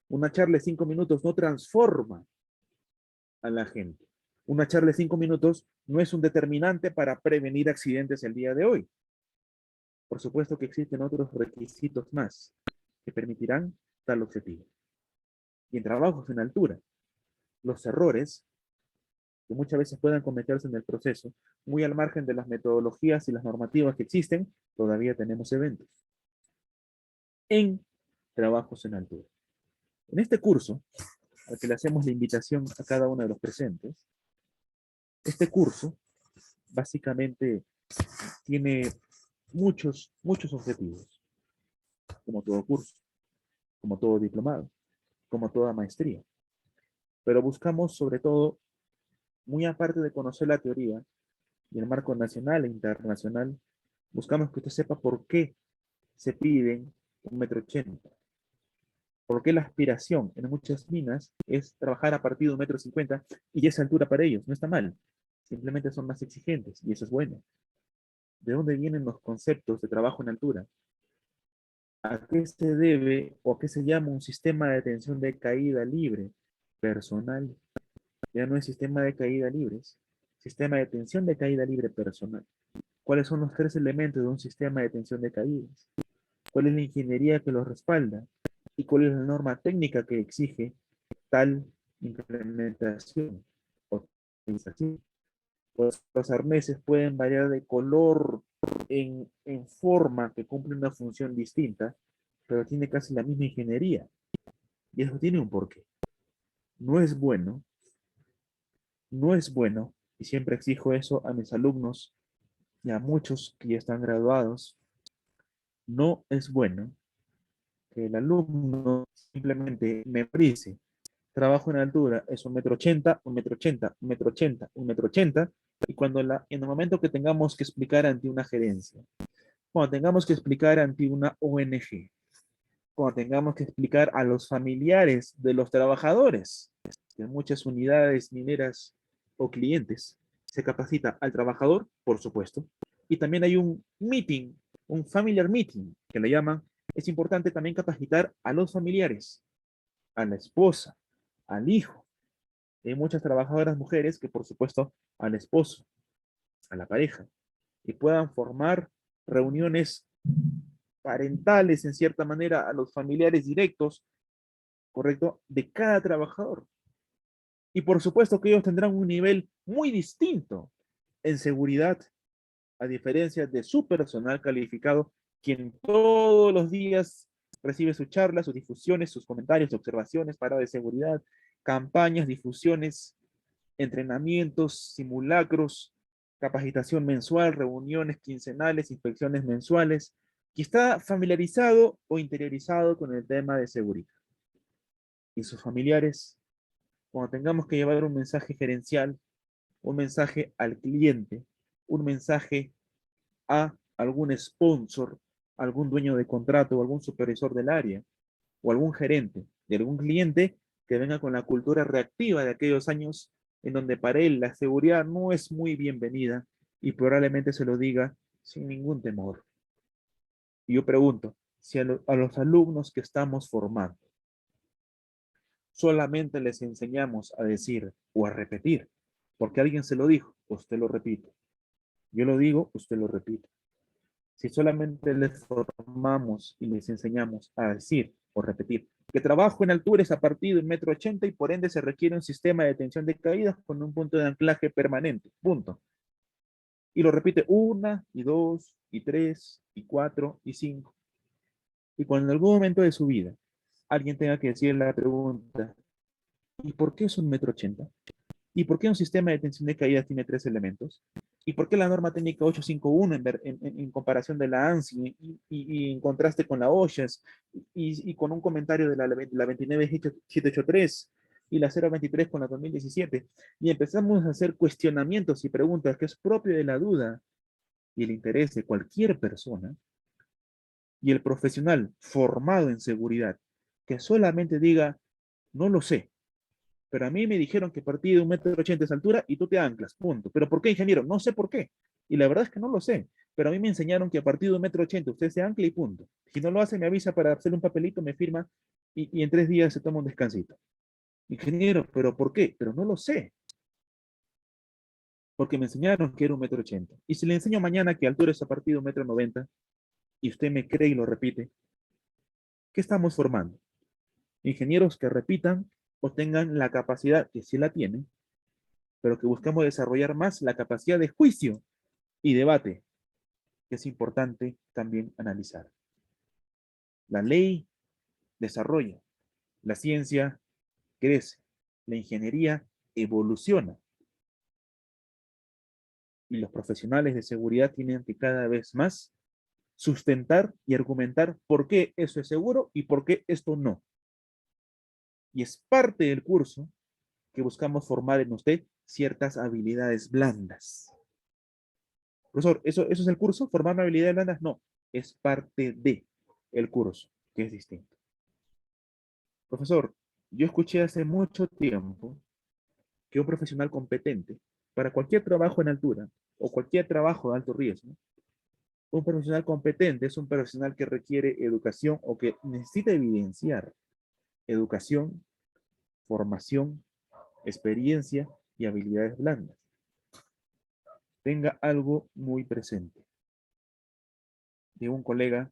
Una charla de 5 minutos no transforma a la gente. Una charla de 5 minutos no es un determinante para prevenir accidentes el día de hoy. Por supuesto que existen otros requisitos más que permitirán tal objetivo. Y en trabajos en altura, los errores que muchas veces puedan cometerse en el proceso, muy al margen de las metodologías y las normativas que existen, todavía tenemos eventos en trabajos en altura. En este curso, al que le hacemos la invitación a cada uno de los presentes, este curso básicamente tiene muchos objetivos, como todo curso, como todo diplomado, como toda maestría. Pero buscamos sobre todo, muy aparte de conocer la teoría y el marco nacional e internacional, buscamos que usted sepa por qué se piden 1,80 m. ¿Por qué la aspiración en muchas minas es trabajar a partir de 1,50 m y esa altura para ellos? No está mal. Simplemente son más exigentes y eso es bueno. ¿De dónde vienen los conceptos de trabajo en altura? ¿A qué se debe o a qué se llama un sistema de detención de caída libre personal? Ya no es sistema de caída libres, sistema de detención de caída libre personal. ¿Cuáles son los 3 elementos de un sistema de detención de caídas? ¿Cuál es la ingeniería que los respalda? ¿Y cuál es la norma técnica que exige tal implementación o organización? Pues los arneses pueden variar de color en forma, que cumple una función distinta, pero tiene casi la misma ingeniería. Y eso tiene un porqué. No es bueno, no es bueno, y siempre exijo eso a mis alumnos y a muchos que ya están graduados, no es bueno que el alumno simplemente memorice. Trabajo en altura es 1,80 m, 1,80 m, 1,80 m, 1,80 m, y en el momento que tengamos que explicar ante una gerencia, cuando tengamos que explicar ante una ONG, cuando tengamos que explicar a los familiares de los trabajadores de muchas unidades mineras o clientes, se capacita al trabajador, por supuesto, y también hay un meeting, un familiar meeting, que le llaman. Es importante también capacitar a los familiares, a la esposa, al hijo. Hay muchas trabajadoras mujeres que, por supuesto, al esposo, a la pareja, y puedan formar reuniones parentales, en cierta manera, a los familiares directos, ¿correcto?, de cada trabajador. Y por supuesto que ellos tendrán un nivel muy distinto en seguridad, a diferencia de su personal calificado, quien todos los días recibe su charla, sus difusiones, sus comentarios, observaciones, paradas de seguridad, campañas, difusiones, entrenamientos, simulacros, capacitación mensual, reuniones quincenales, inspecciones mensuales, y está familiarizado o interiorizado con el tema de seguridad. Y sus familiares, cuando tengamos que llevar un mensaje gerencial, un mensaje al cliente, un mensaje a algún sponsor, algún dueño de contrato o algún supervisor del área o algún gerente de algún cliente que venga con la cultura reactiva de aquellos años en donde para él la seguridad no es muy bienvenida y probablemente se lo diga sin ningún temor. Y yo pregunto, si a los alumnos que estamos formando solamente les enseñamos a decir o a repetir, porque alguien se lo dijo, usted lo repite. Yo lo digo, usted lo repite. Si solamente les formamos y les enseñamos a decir o repetir que trabajo en altura es a partir de 1,80 m y por ende se requiere un sistema de detención de caídas con un punto de anclaje permanente. Punto. Y lo repite una, y dos, y tres, y cuatro, y cinco. Y cuando en algún momento de su vida alguien tenga que decir la pregunta, ¿y por qué es 1,80 m? ¿Y por qué un sistema de detención de caídas tiene 3 elementos? ¿Y por qué la norma técnica 851 en comparación de la ANSI y en contraste con la OSHAS y con un comentario de la 29783 y la 023 con la 2017? Y empezamos a hacer cuestionamientos y preguntas que es propio de la duda y el interés de cualquier persona, y el profesional formado en seguridad que solamente diga, no lo sé, pero a mí me dijeron que partí de 1,80 m de altura y tú te anclas, punto. ¿Pero por qué, ingeniero? No sé por qué. Y la verdad es que no lo sé. Pero a mí me enseñaron que a partir de 1,80 m usted se ancla y punto. Si no lo hace, me avisa para hacer un papelito, me firma y en 3 días se toma un descansito. Ingeniero, ¿pero por qué? Pero no lo sé. Porque me enseñaron que era 1,80 m. Y si le enseño mañana que altura es a partir de 1,90 m y usted me cree y lo repite, ¿qué estamos formando? Ingenieros que repitan o tengan la capacidad, que sí la tienen, pero que buscamos desarrollar más la capacidad de juicio y debate, que es importante también analizar. La ley desarrolla, la ciencia crece, la ingeniería evoluciona y los profesionales de seguridad tienen que cada vez más sustentar y argumentar por qué eso es seguro y por qué esto no. Y es parte del curso que buscamos formar en usted ciertas habilidades blandas. Profesor, ¿eso es el curso? ¿Formar habilidades blandas? No, es parte de el curso, que es distinto. Profesor, yo escuché hace mucho tiempo que un profesional competente para cualquier trabajo en altura o cualquier trabajo de alto riesgo, un profesional competente es un profesional que requiere educación o que necesita evidenciar educación, formación, experiencia y habilidades blandas. Tenga algo muy presente. De un colega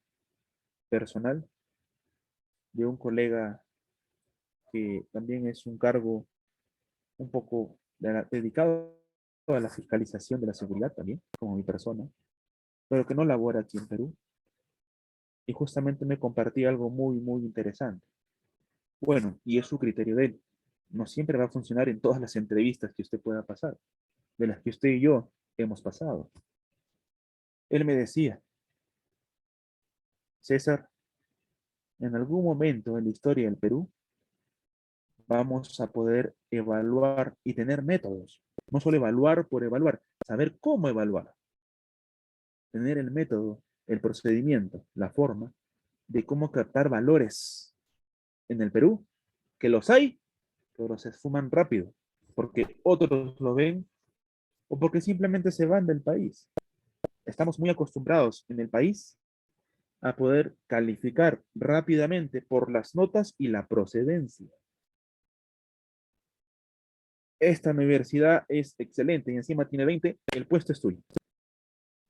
personal, de un colega que también es un cargo un poco dedicado a la fiscalización de la seguridad también, como mi persona, pero que no labora aquí en Perú. Y justamente me compartía algo muy, muy interesante. Bueno, y es su criterio de él. No siempre va a funcionar en todas las entrevistas que usted pueda pasar, de las que usted y yo hemos pasado. Él me decía, César, en algún momento en la historia del Perú vamos a poder evaluar y tener métodos. No solo evaluar por evaluar, saber cómo evaluar. Tener el método, el procedimiento, la forma de cómo captar valores en el Perú, que los hay, pero se esfuman rápido, porque otros lo ven o porque simplemente se van del país. Estamos muy acostumbrados en el país a poder calificar rápidamente por las notas y la procedencia. Esta universidad es excelente y encima tiene 20, el puesto es tuyo.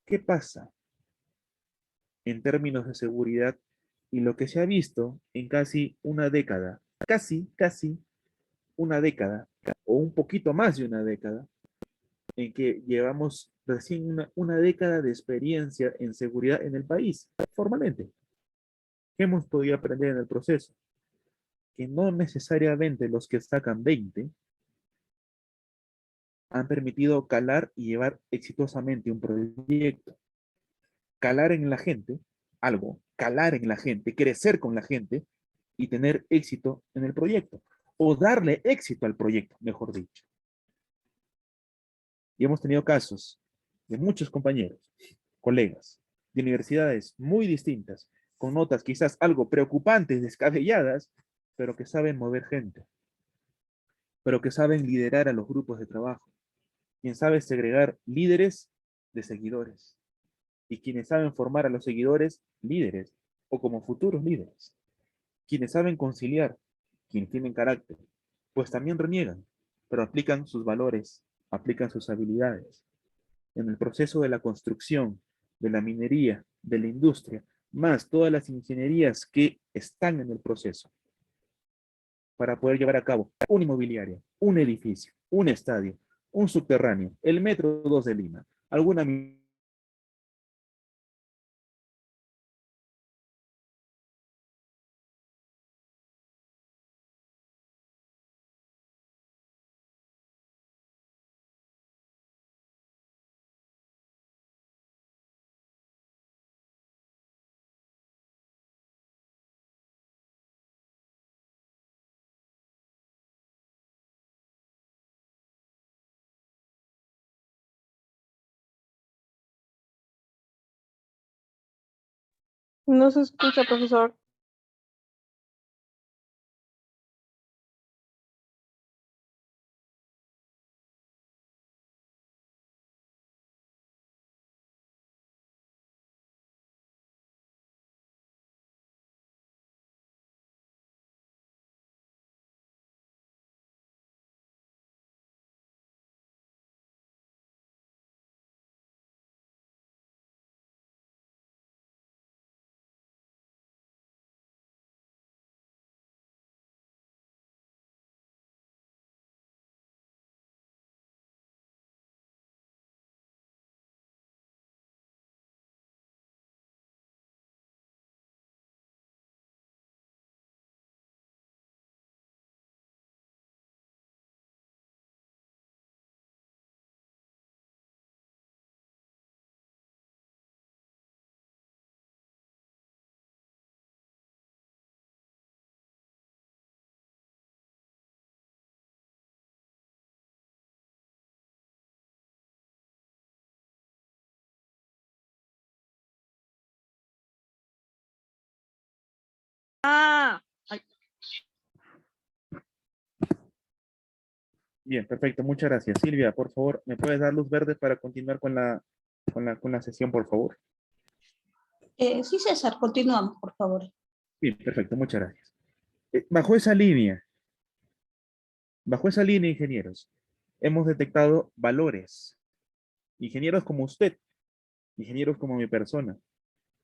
¿Qué pasa en términos de seguridad y lo que se ha visto en casi una década? Casi una década, o un poquito más de una década, en que llevamos recién una década de experiencia en seguridad en el país, formalmente. ¿Qué hemos podido aprender en el proceso? Que no necesariamente los que sacan 20 han permitido calar y llevar exitosamente un proyecto. Calar en la gente, algo, calar en la gente, crecer con la gente y tener éxito en el proyecto. O darle éxito al proyecto, mejor dicho. Y hemos tenido casos de muchos compañeros, colegas, de universidades muy distintas, con notas quizás algo preocupantes, descabelladas, pero que saben mover gente, pero que saben liderar a los grupos de trabajo, quien sabe segregar líderes de seguidores, y quienes saben formar a los seguidores líderes o como futuros líderes, quienes saben conciliar, quienes tienen carácter, pues también reniegan, pero aplican sus valores, aplican sus habilidades. En el proceso de la construcción, de la minería, de la industria, más todas las ingenierías que están en el proceso para poder llevar a cabo una inmobiliaria, un edificio, un estadio, un subterráneo, el metro 2 de Lima, alguna. No se escucha, profesor. Bien, perfecto, muchas gracias. Silvia, por favor, ¿me puedes dar luz verde para continuar con la sesión, por favor? Sí, César, continuamos, por favor. Bien, perfecto, muchas gracias. Bajo esa línea, ingenieros, hemos detectado valores. Ingenieros como usted, ingenieros como mi persona,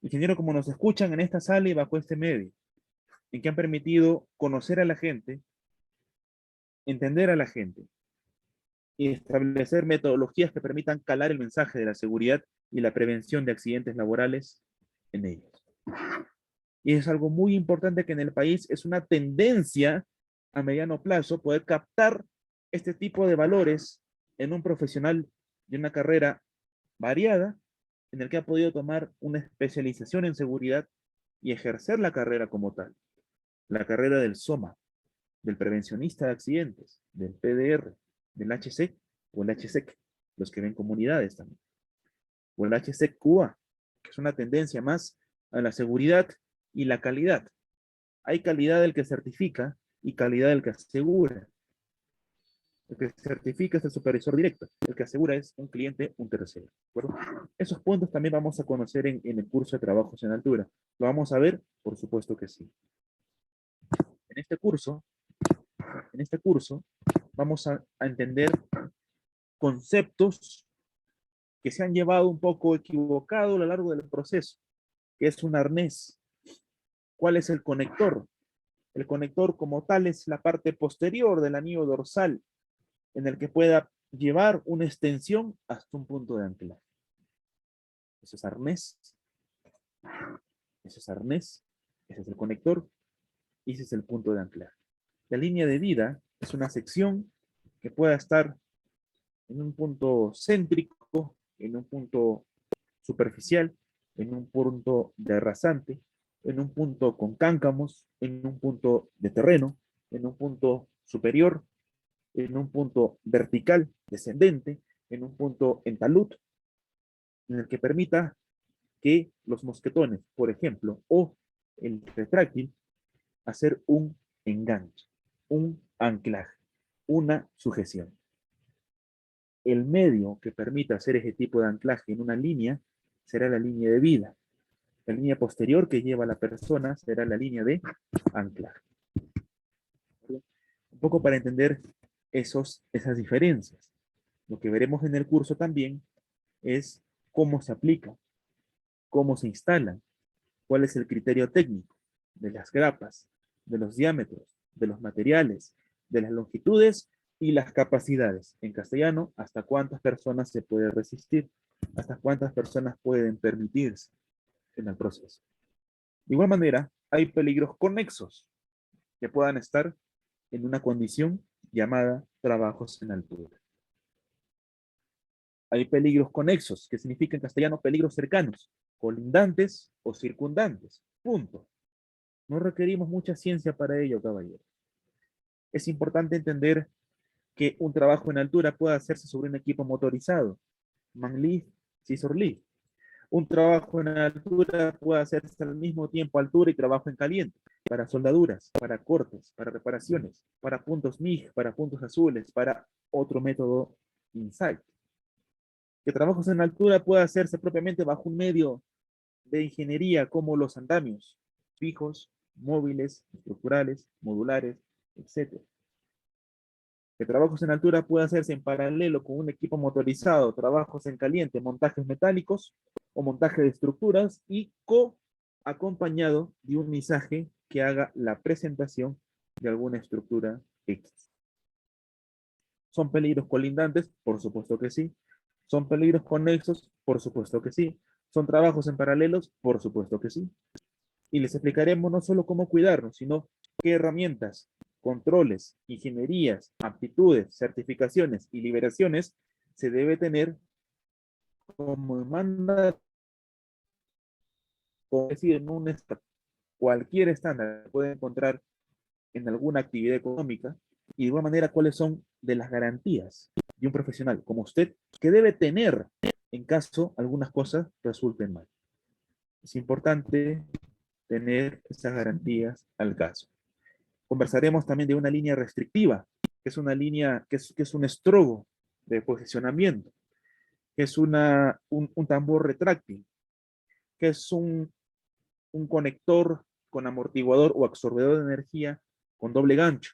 ingenieros como nos escuchan en esta sala y bajo este medio, en que han permitido conocer a la gente, entender a la gente, y establecer metodologías que permitan calar el mensaje de la seguridad y la prevención de accidentes laborales en ellos. Y es algo muy importante que en el país es una tendencia a mediano plazo poder captar este tipo de valores en un profesional de una carrera variada, en el que ha podido tomar una especialización en seguridad y ejercer la carrera como tal. La carrera del SOMA, del prevencionista de accidentes, del PDR, del HC o el HSEC, los que ven comunidades también, o el HSEC-QA, que es una tendencia más a la seguridad y la calidad. Hay calidad del que certifica y calidad del que asegura. El que certifica es el supervisor directo, el que asegura es un cliente, un tercero. ¿De acuerdo? Esos puntos también vamos a conocer en el curso de trabajos en altura. ¿Lo vamos a ver? Por supuesto que sí. En este curso vamos a entender conceptos que se han llevado un poco equivocado a lo largo del proceso, que es un arnés. ¿Cuál es el conector? El conector como tal es la parte posterior del anillo dorsal en el que pueda llevar una extensión hasta un punto de anclaje. Ese es arnés, ese es arnés, ese es el conector y ese es el punto de anclaje. La línea de vida es una sección que pueda estar en un punto céntrico, en un punto superficial, en un punto de rasante, en un punto con cáncamos, en un punto de terreno, en un punto superior, en un punto vertical, descendente, en un punto en talud, en el que permita que los mosquetones, por ejemplo, o el retráctil, hacer un enganche, un anclaje, una sujeción. El medio que permita hacer ese tipo de anclaje en una línea será la línea de vida. La línea posterior que lleva a la persona será la línea de anclaje. Un poco para entender esas diferencias. Lo que veremos en el curso también es cómo se aplica, cómo se instalan, cuál es el criterio técnico de las grapas, de los diámetros, de los materiales, de las longitudes y las capacidades. En castellano, hasta cuántas personas se puede resistir, hasta cuántas personas pueden permitirse en el proceso. De igual manera, hay peligros conexos que puedan estar en una condición llamada trabajos en altura. Hay peligros conexos, que significa en castellano peligros cercanos, colindantes o circundantes. Punto. No requerimos mucha ciencia para ello, caballero. Es importante entender que un trabajo en altura puede hacerse sobre un equipo motorizado, man-lift, scissor-lift. Un trabajo en altura puede hacerse al mismo tiempo altura y trabajo en caliente, para soldaduras, para cortes, para reparaciones, para puntos MIG, para puntos azules, para otro método InSight. Que trabajos en altura puede hacerse propiamente bajo un medio de ingeniería como los andamios, fijos, móviles, estructurales, modulares, etc. Que trabajos en altura puede hacerse en paralelo con un equipo motorizado, trabajos en caliente, montajes metálicos o montaje de estructuras y acompañado de un misaje que haga la presentación de alguna estructura X. ¿Son peligros colindantes? Por supuesto que sí. ¿Son peligros conexos? Por supuesto que sí. ¿Son trabajos en paralelos? Por supuesto que sí. Y les explicaremos no solo cómo cuidarnos, sino qué herramientas, controles, ingenierías, aptitudes, certificaciones y liberaciones se debe tener como manda, como decir, en un cualquier estándar que puede encontrar en alguna actividad económica, y de igual manera cuáles son de las garantías de un profesional como usted que debe tener en caso algunas cosas resulten mal. Es importante tener esas garantías al caso. Conversaremos también de una línea restrictiva, que es una línea, que es un estrobo de posicionamiento, que es un tambor retráctil, que es un conector con amortiguador o absorbedor de energía con doble gancho.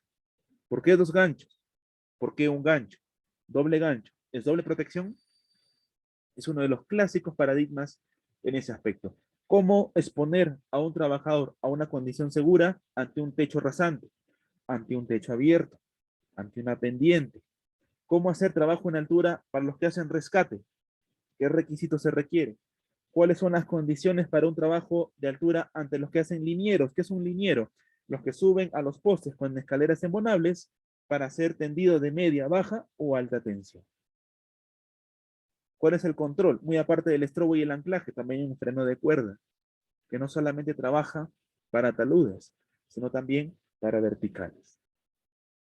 ¿Por qué dos ganchos? ¿Por qué un gancho? Doble gancho. ¿Es doble protección? Es uno de los clásicos paradigmas en ese aspecto. ¿Cómo exponer a un trabajador a una condición segura ante un techo rasante, ante un techo abierto, ante una pendiente, ¿Cómo hacer trabajo en altura para los que hacen rescate? ¿Qué requisitos se requiere? ¿Cuáles son las condiciones para un trabajo de altura ante los que hacen linieros? ¿Qué es un liniero? Los que suben a los postes con escaleras embonables para hacer tendido de media, baja o alta tensión. ¿Cuál es el control? Muy aparte del estrobo y el anclaje, también hay un freno de cuerda, que no solamente trabaja para taludes, sino también para verticales.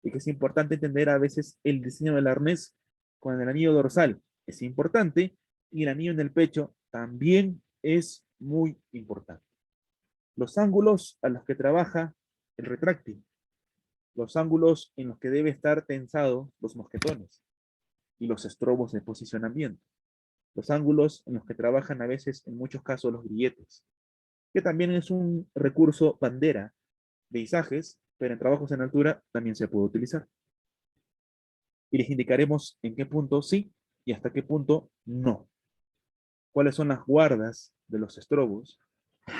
Y que es importante entender a veces el diseño del arnés con el anillo dorsal. Es importante, y el anillo en el pecho también es muy importante. Los ángulos a los que trabaja el retráctil, los ángulos en los que debe estar tensado los mosquetones y los estrobos de posicionamiento, los ángulos en los que trabajan a veces, en muchos casos, los grilletes, que también es un recurso bandera de izajes, pero en trabajos en altura también se puede utilizar. Y les indicaremos en qué punto sí y hasta qué punto no. Cuáles son las guardas de los estrobos,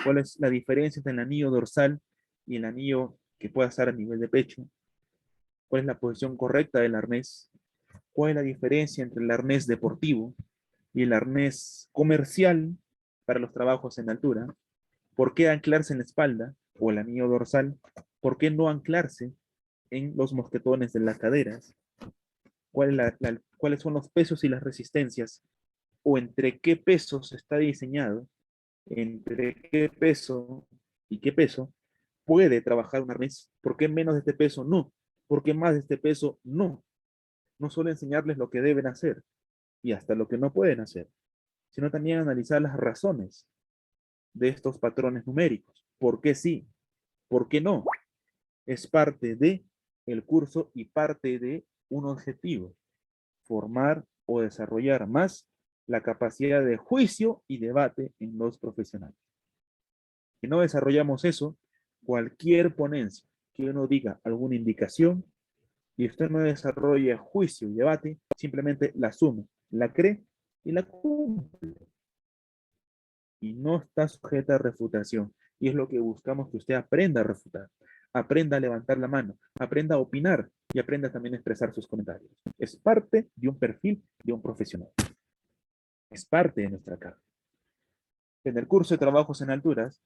cuál es la diferencia entre el anillo dorsal y el anillo que pueda estar a nivel de pecho, cuál es la posición correcta del arnés, cuál es la diferencia entre el arnés deportivo y el arnés comercial para los trabajos en altura, por qué anclarse en la espalda o el anillo dorsal, por qué no anclarse en los mosquetones de las caderas, cuáles son los pesos y las resistencias, o entre qué pesos está diseñado, entre qué peso y qué peso puede trabajar un arnés, por qué menos de este peso no, por qué más de este peso no. No solo enseñarles lo que deben hacer y hasta lo que no pueden hacer, sino también analizar las razones de estos patrones numéricos. ¿Por qué sí? ¿Por qué no? Es parte de el curso y parte de un objetivo, formar o desarrollar más la capacidad de juicio y debate en los profesionales. Si no desarrollamos eso, cualquier ponencia que uno diga alguna indicación y usted no desarrolla juicio y debate, simplemente la asume, la cree y la cumple. Y no está sujeta a refutación. Y es lo que buscamos, que usted aprenda a refutar, aprenda a levantar la mano, aprenda a opinar y aprenda también a expresar sus comentarios. Es parte de un perfil de un profesional. Es parte de nuestra carga. En el curso de trabajos en alturas,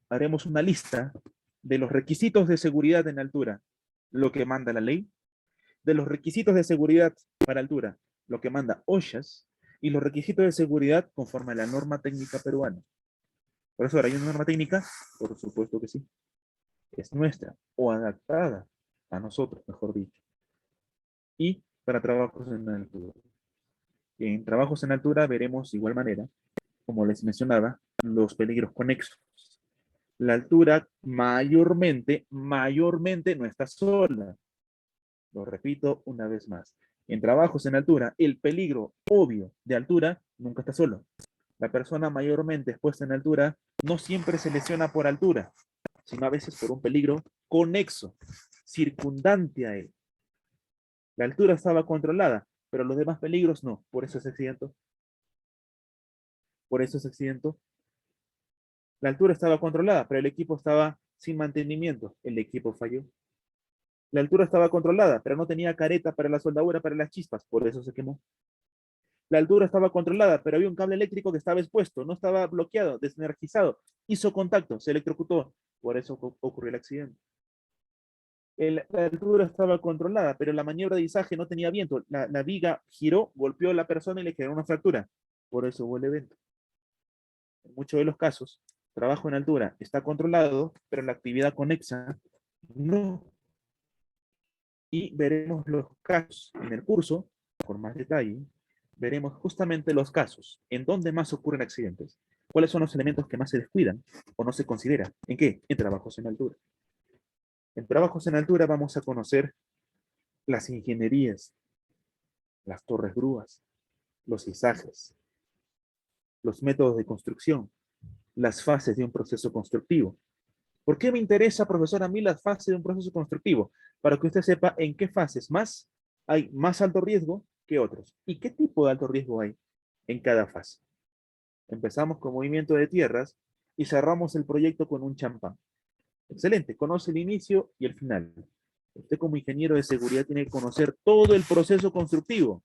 haremos una lista de los requisitos de seguridad en altura, lo que manda la ley, de los requisitos de seguridad para altura, lo que manda OSHAS, y los requisitos de seguridad conforme a la norma técnica peruana. Por eso, ¿hay una norma técnica? Por supuesto que sí. Es nuestra, o adaptada a nosotros, mejor dicho. Y para trabajos en altura. En trabajos en altura veremos de igual manera, como les mencionaba, los peligros conexos. La altura mayormente no está sola. Lo repito una vez más. En trabajos en altura, el peligro obvio de altura nunca está solo. La persona mayormente expuesta en altura no siempre se lesiona por altura, sino a veces por un peligro conexo, circundante a él. La altura estaba controlada, pero los demás peligros no. Por eso es accidente. Por eso es accidente. La altura estaba controlada, pero el equipo estaba sin mantenimiento. El equipo falló. La altura estaba controlada, pero no tenía careta para la soldadura para las chispas. Por eso se quemó. La altura estaba controlada, pero había un cable eléctrico que estaba expuesto, no estaba bloqueado, desenergizado. Hizo contacto, se electrocutó. Por eso ocurrió el accidente. La altura estaba controlada, pero la maniobra de izaje no tenía viento. La viga giró, golpeó a la persona y le generó una fractura. Por eso hubo el evento. En muchos de los casos, trabajo en altura está controlado, pero la actividad conexa no. Y veremos los casos en el curso, con más detalle, veremos justamente los casos, en dónde más ocurren accidentes, cuáles son los elementos que más se descuidan o no se consideran. ¿En qué? En trabajos en altura. En trabajos en altura vamos a conocer las ingenierías, las torres grúas, los izajes, los métodos de construcción, las fases de un proceso constructivo. ¿Por qué me interesa, profesor, a mí las fases de un proceso constructivo? Para que usted sepa en qué fases más hay más alto riesgo que otros. ¿Y qué tipo de alto riesgo hay en cada fase? Empezamos con movimiento de tierras y cerramos el proyecto con un champán. Excelente, conoce el inicio y el final. Usted como ingeniero de seguridad tiene que conocer todo el proceso constructivo.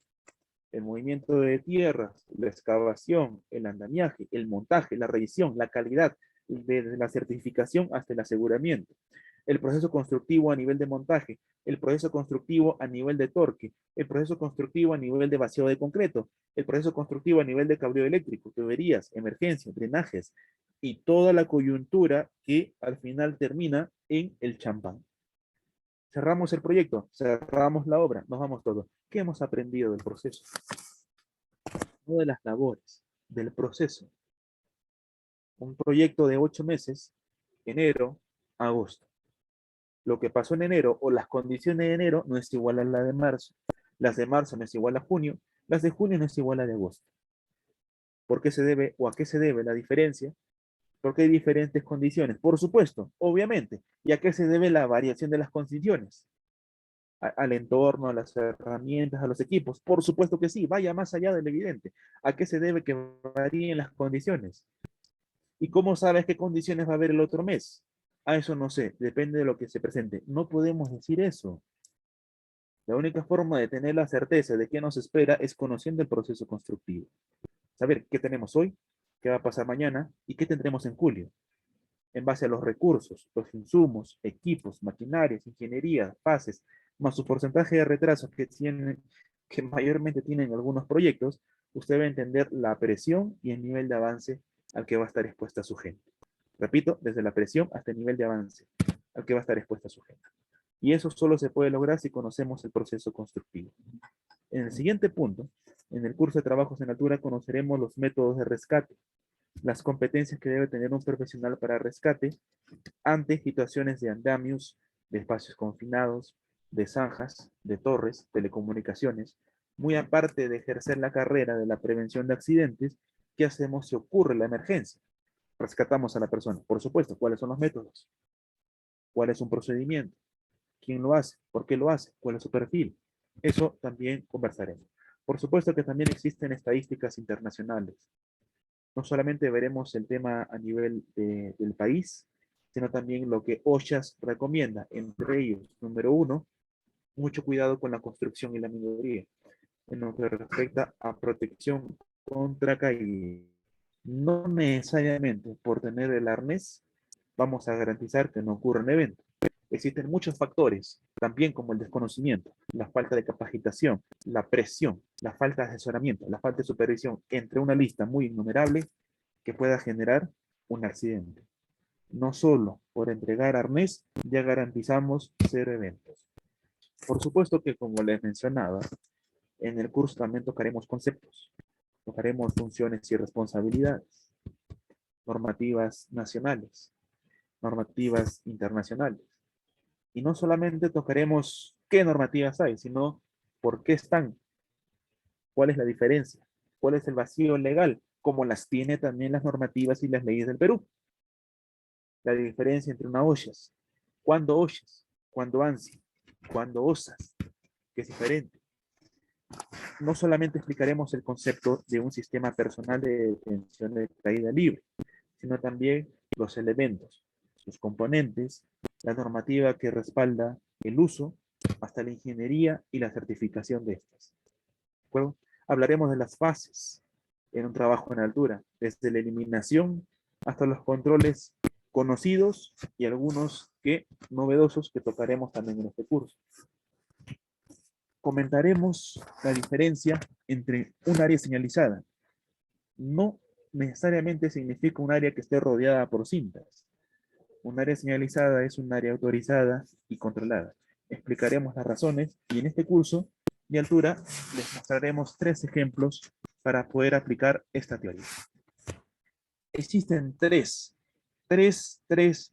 El movimiento de tierras, la excavación, el andamiaje, el montaje, la revisión, la calidad, desde la certificación hasta el aseguramiento. El proceso constructivo a nivel de montaje, el proceso constructivo a nivel de torque, el proceso constructivo a nivel de vaciado de concreto, el proceso constructivo a nivel de cableado eléctrico, tuberías, emergencias, drenajes y toda la coyuntura que al final termina en el champán. Cerramos el proyecto, cerramos la obra, nos vamos todos. ¿Qué hemos aprendido del proceso? No de las labores, del proceso. Un proyecto de 8 meses, enero, agosto. Lo que pasó en enero o las condiciones de enero no es igual a la de marzo. Las de marzo no es igual a junio, las de junio no es igual a de agosto. ¿Por qué se debe o a qué se debe la diferencia? Porque hay diferentes condiciones. Por supuesto, obviamente. ¿Y a qué se debe la variación de las condiciones? Al entorno, a las herramientas, a los equipos. Por supuesto que sí, vaya más allá del evidente. ¿A qué se debe que varíen las condiciones? ¿Y cómo sabes qué condiciones va a haber el otro mes? A eso no sé, depende de lo que se presente. No podemos decir eso. La única forma de tener la certeza de qué nos espera es conociendo el proceso constructivo. Saber qué tenemos hoy, qué va a pasar mañana y qué tendremos en julio. En base a los recursos, los insumos, equipos, maquinarias, ingeniería, fases, más su porcentaje de retrasos que mayormente tienen algunos proyectos, usted va a entender la presión y el nivel de avance al que va a estar expuesta su gente. Repito, desde la presión hasta el nivel de avance al que va a estar expuesta su gente. Y eso solo se puede lograr si conocemos el proceso constructivo. En el siguiente punto, en el curso de trabajos en altura, conoceremos los métodos de rescate, las competencias que debe tener un profesional para rescate ante situaciones de andamios, de espacios confinados, de zanjas, de torres, telecomunicaciones, muy aparte de ejercer la carrera de la prevención de accidentes. ¿Qué hacemos si ocurre la emergencia? Rescatamos a la persona. Por supuesto, ¿cuáles son los métodos? ¿Cuál es un procedimiento? ¿Quién lo hace? ¿Por qué lo hace? ¿Cuál es su perfil? Eso también conversaremos. Por supuesto que también existen estadísticas internacionales. No solamente veremos el tema a nivel del país, sino también lo que OSHAS recomienda. Entre ellos, número uno, mucho cuidado con la construcción y la minería, en lo que respecta a protección contra caída. No necesariamente por tener el arnés vamos a garantizar que no ocurra un evento. Existen muchos factores, también como el desconocimiento, la falta de capacitación, la presión, la falta de asesoramiento, la falta de supervisión, entre una lista muy innumerable que pueda generar un accidente. No solo por entregar arnés ya garantizamos cero eventos. Por supuesto que, como les mencionaba, en el curso también tocaremos conceptos, tocaremos funciones y responsabilidades, normativas nacionales, normativas internacionales. Y no solamente tocaremos qué normativas hay, sino por qué están, cuál es la diferencia, cuál es el vacío legal, como las tiene también las normativas y las leyes del Perú. La diferencia entre una OSHAS, cuándo OSHAS, cuándo ANSI, cuándo OSAS, que es diferente. No solamente explicaremos el concepto de un sistema personal de detención de caída libre, sino también los elementos, sus componentes, la normativa que respalda el uso, hasta la ingeniería y la certificación de estas. ¿De acuerdo? Hablaremos de las fases en un trabajo en altura, desde la eliminación hasta los controles conocidos y algunos novedosos que tocaremos también en este curso. Comentaremos la diferencia entre un área señalizada. No necesariamente significa un área que esté rodeada por cintas. Un área señalizada es un área autorizada y controlada. Explicaremos las razones y en este curso de altura les mostraremos 3 ejemplos para poder aplicar esta teoría. Existen tres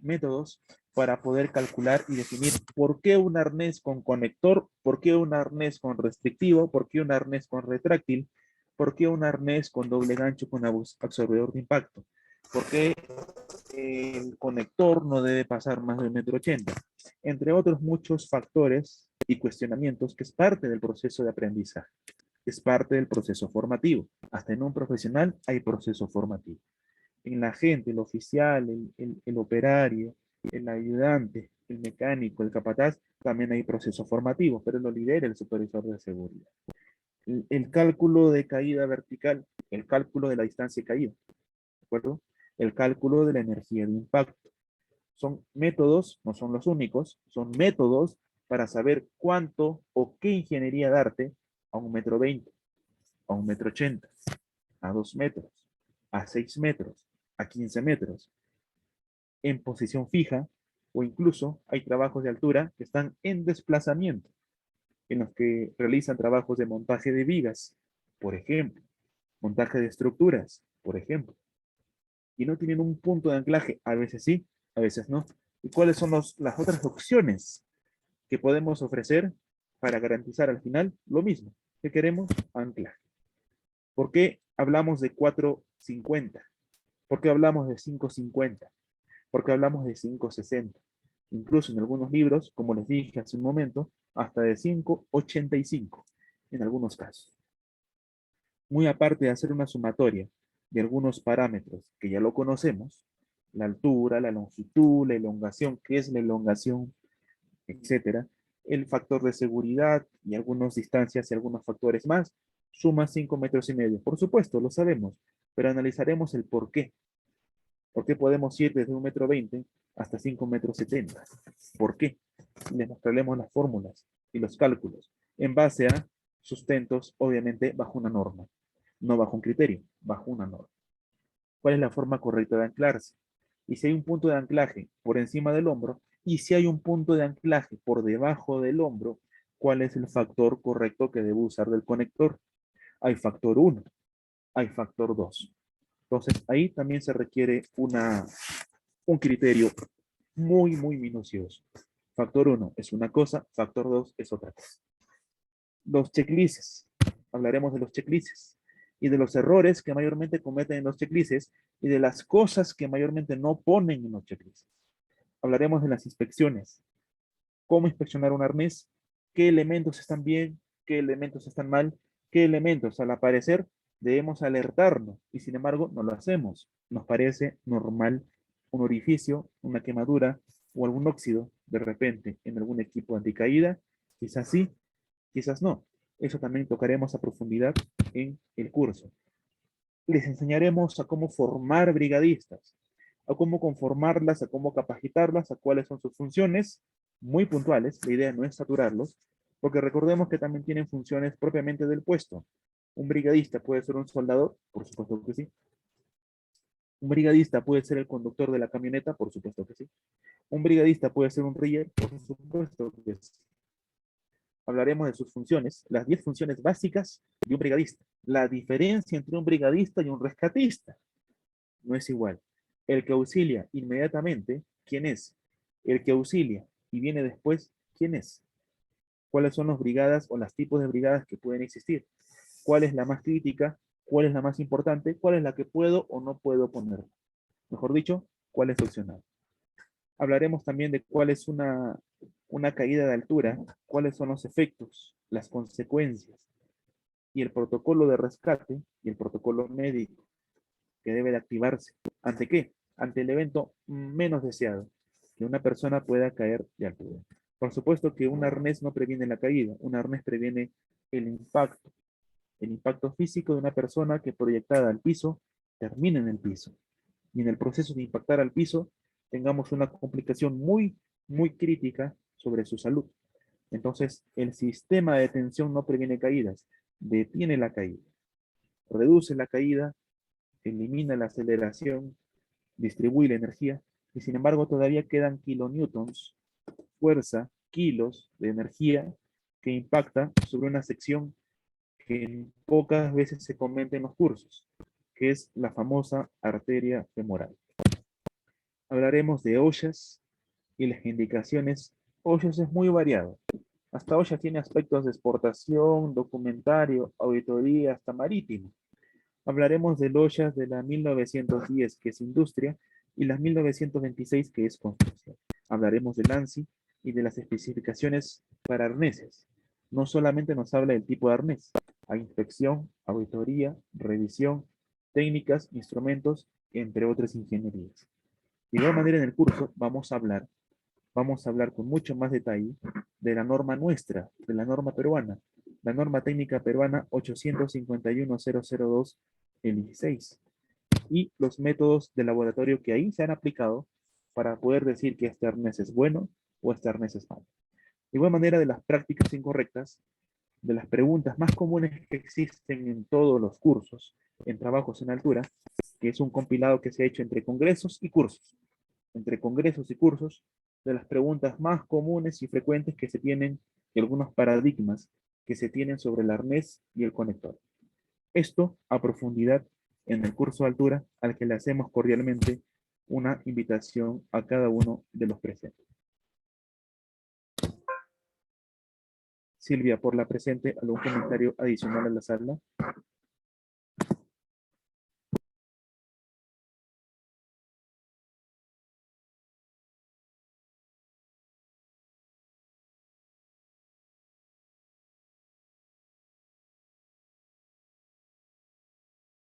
métodos para poder calcular y definir por qué un arnés con conector, por qué un arnés con restrictivo, por qué un arnés con retráctil, por qué un arnés con doble gancho con absorbedor de impacto, por qué el conector no debe pasar más de 1,80 m, entre otros muchos factores y cuestionamientos que es parte del proceso de aprendizaje, es parte del proceso formativo. Hasta en un profesional hay proceso formativo. En la gente, el oficial, el operario, el ayudante, el mecánico, el capataz, también hay proceso formativo, pero lo lidera el supervisor de seguridad. El cálculo de caída vertical, el cálculo de la distancia de caída, ¿de acuerdo? El cálculo de la energía de impacto. Son métodos, no son los únicos, son métodos para saber cuánto o qué ingeniería darte a 1,20 m, a 1,80 m, a 2 metros, a 6 metros, a 15 metros, en posición fija, o incluso hay trabajos de altura que están en desplazamiento, en los que realizan trabajos de montaje de vigas, por ejemplo, montaje de estructuras, por ejemplo, y no tienen un punto de anclaje, a veces sí, a veces no. ¿Y cuáles son las otras opciones que podemos ofrecer para garantizar al final lo mismo? ¿Qué queremos? Anclaje. ¿Por qué hablamos de 450? ¿Por qué hablamos de 550? ¿Por qué hablamos de 560? Incluso en algunos libros, como les dije hace un momento, hasta de 585 en algunos casos. Muy aparte de hacer una sumatoria de algunos parámetros que ya lo conocemos, la altura, la longitud, la elongación, qué es la elongación, etcétera, el factor de seguridad y algunas distancias y algunos factores más, suma 5,5 metros. Por supuesto, lo sabemos, pero analizaremos el por qué. ¿Por qué podemos ir desde 1,20 m hasta 5,70 m? ¿Por qué? Les mostraremos las fórmulas y los cálculos en base a sustentos, obviamente, bajo una norma. No bajo un criterio, bajo una norma. ¿Cuál es la forma correcta de anclarse? Y si hay un punto de anclaje por encima del hombro, y si hay un punto de anclaje por debajo del hombro, ¿cuál es el factor correcto que debo usar del conector? Hay factor 1, hay factor 2. Entonces, ahí también se requiere un criterio muy, muy minucioso. Factor 1 es una cosa, factor 2 es otra cosa. Los checklists. Hablaremos de los checklists y de los errores que mayormente cometen en los checklists y de las cosas que mayormente no ponen en los checklists. Hablaremos de las inspecciones. Cómo inspeccionar un arnés, qué elementos están bien, qué elementos están mal, qué elementos al aparecer debemos alertarnos y sin embargo no lo hacemos. Nos parece normal un orificio, una quemadura o algún óxido de repente en algún equipo anticaída. Quizás sí, quizás no. Eso también tocaremos a profundidad en el curso. Les enseñaremos a cómo formar brigadistas, a cómo conformarlas, a cómo capacitarlas, a cuáles son sus funciones, muy puntuales. La idea no es saturarlos, porque recordemos que también tienen funciones propiamente del puesto. Un brigadista puede ser un soldador, por supuesto que sí. Un brigadista puede ser el conductor de la camioneta, por supuesto que sí. Un brigadista puede ser un rigger, por supuesto que sí. Hablaremos de sus funciones, las 10 funciones básicas de un brigadista. La diferencia entre un brigadista y un rescatista no es igual. El que auxilia inmediatamente, ¿quién es? El que auxilia y viene después, ¿quién es? ¿Cuáles son las brigadas o los tipos de brigadas que pueden existir? ¿Cuál es la más crítica? ¿Cuál es la más importante? ¿Cuál es la que puedo o no puedo poner? Mejor dicho, ¿cuál es opcional? Hablaremos también de cuál es una caída de altura, cuáles son los efectos, las consecuencias y el protocolo de rescate y el protocolo médico que debe de activarse. ¿Ante qué? Ante el evento menos deseado, que una persona pueda caer de altura. Por supuesto que un arnés no previene la caída, un arnés previene el impacto físico de una persona que proyectada al piso termina en el piso. Y en el proceso de impactar al piso tengamos una complicación muy, muy crítica sobre su salud. Entonces, el sistema de tensión no previene caídas, detiene la caída, reduce la caída, elimina la aceleración, distribuye la energía, y sin embargo todavía quedan kilonewtons, fuerza, kilos de energía que impacta sobre una sección que pocas veces se comenta en los cursos, que es la famosa arteria femoral. Hablaremos de OSHAs y las indicaciones. OSHAs es muy variado. Hasta OSHA tiene aspectos de exportación, documentario, auditoría, hasta marítimo. Hablaremos del OSHA de la 1910, que es industria, y la 1926, que es construcción. Hablaremos del ANSI y de las especificaciones para arneses. No solamente nos habla del tipo de arnés, hay inspección, auditoría, revisión, técnicas, instrumentos, entre otras ingenierías. De igual manera, en el curso vamos a hablar con mucho más detalle de la norma nuestra, de la norma peruana, la norma técnica peruana 851.002, el 16, y los métodos de laboratorio que ahí se han aplicado para poder decir que este arnés es bueno o este arnés es malo. De igual manera, de las prácticas incorrectas, de las preguntas más comunes que existen en todos los cursos, en trabajos en altura, que es un compilado que se ha hecho entre congresos y cursos. Entre congresos y cursos, de las preguntas más comunes y frecuentes que se tienen y algunos paradigmas que se tienen sobre el arnés y el conector. Esto a profundidad en el curso de altura, al que le hacemos cordialmente una invitación a cada uno de los presentes. Silvia, por la presente, ¿algún comentario adicional a la sala?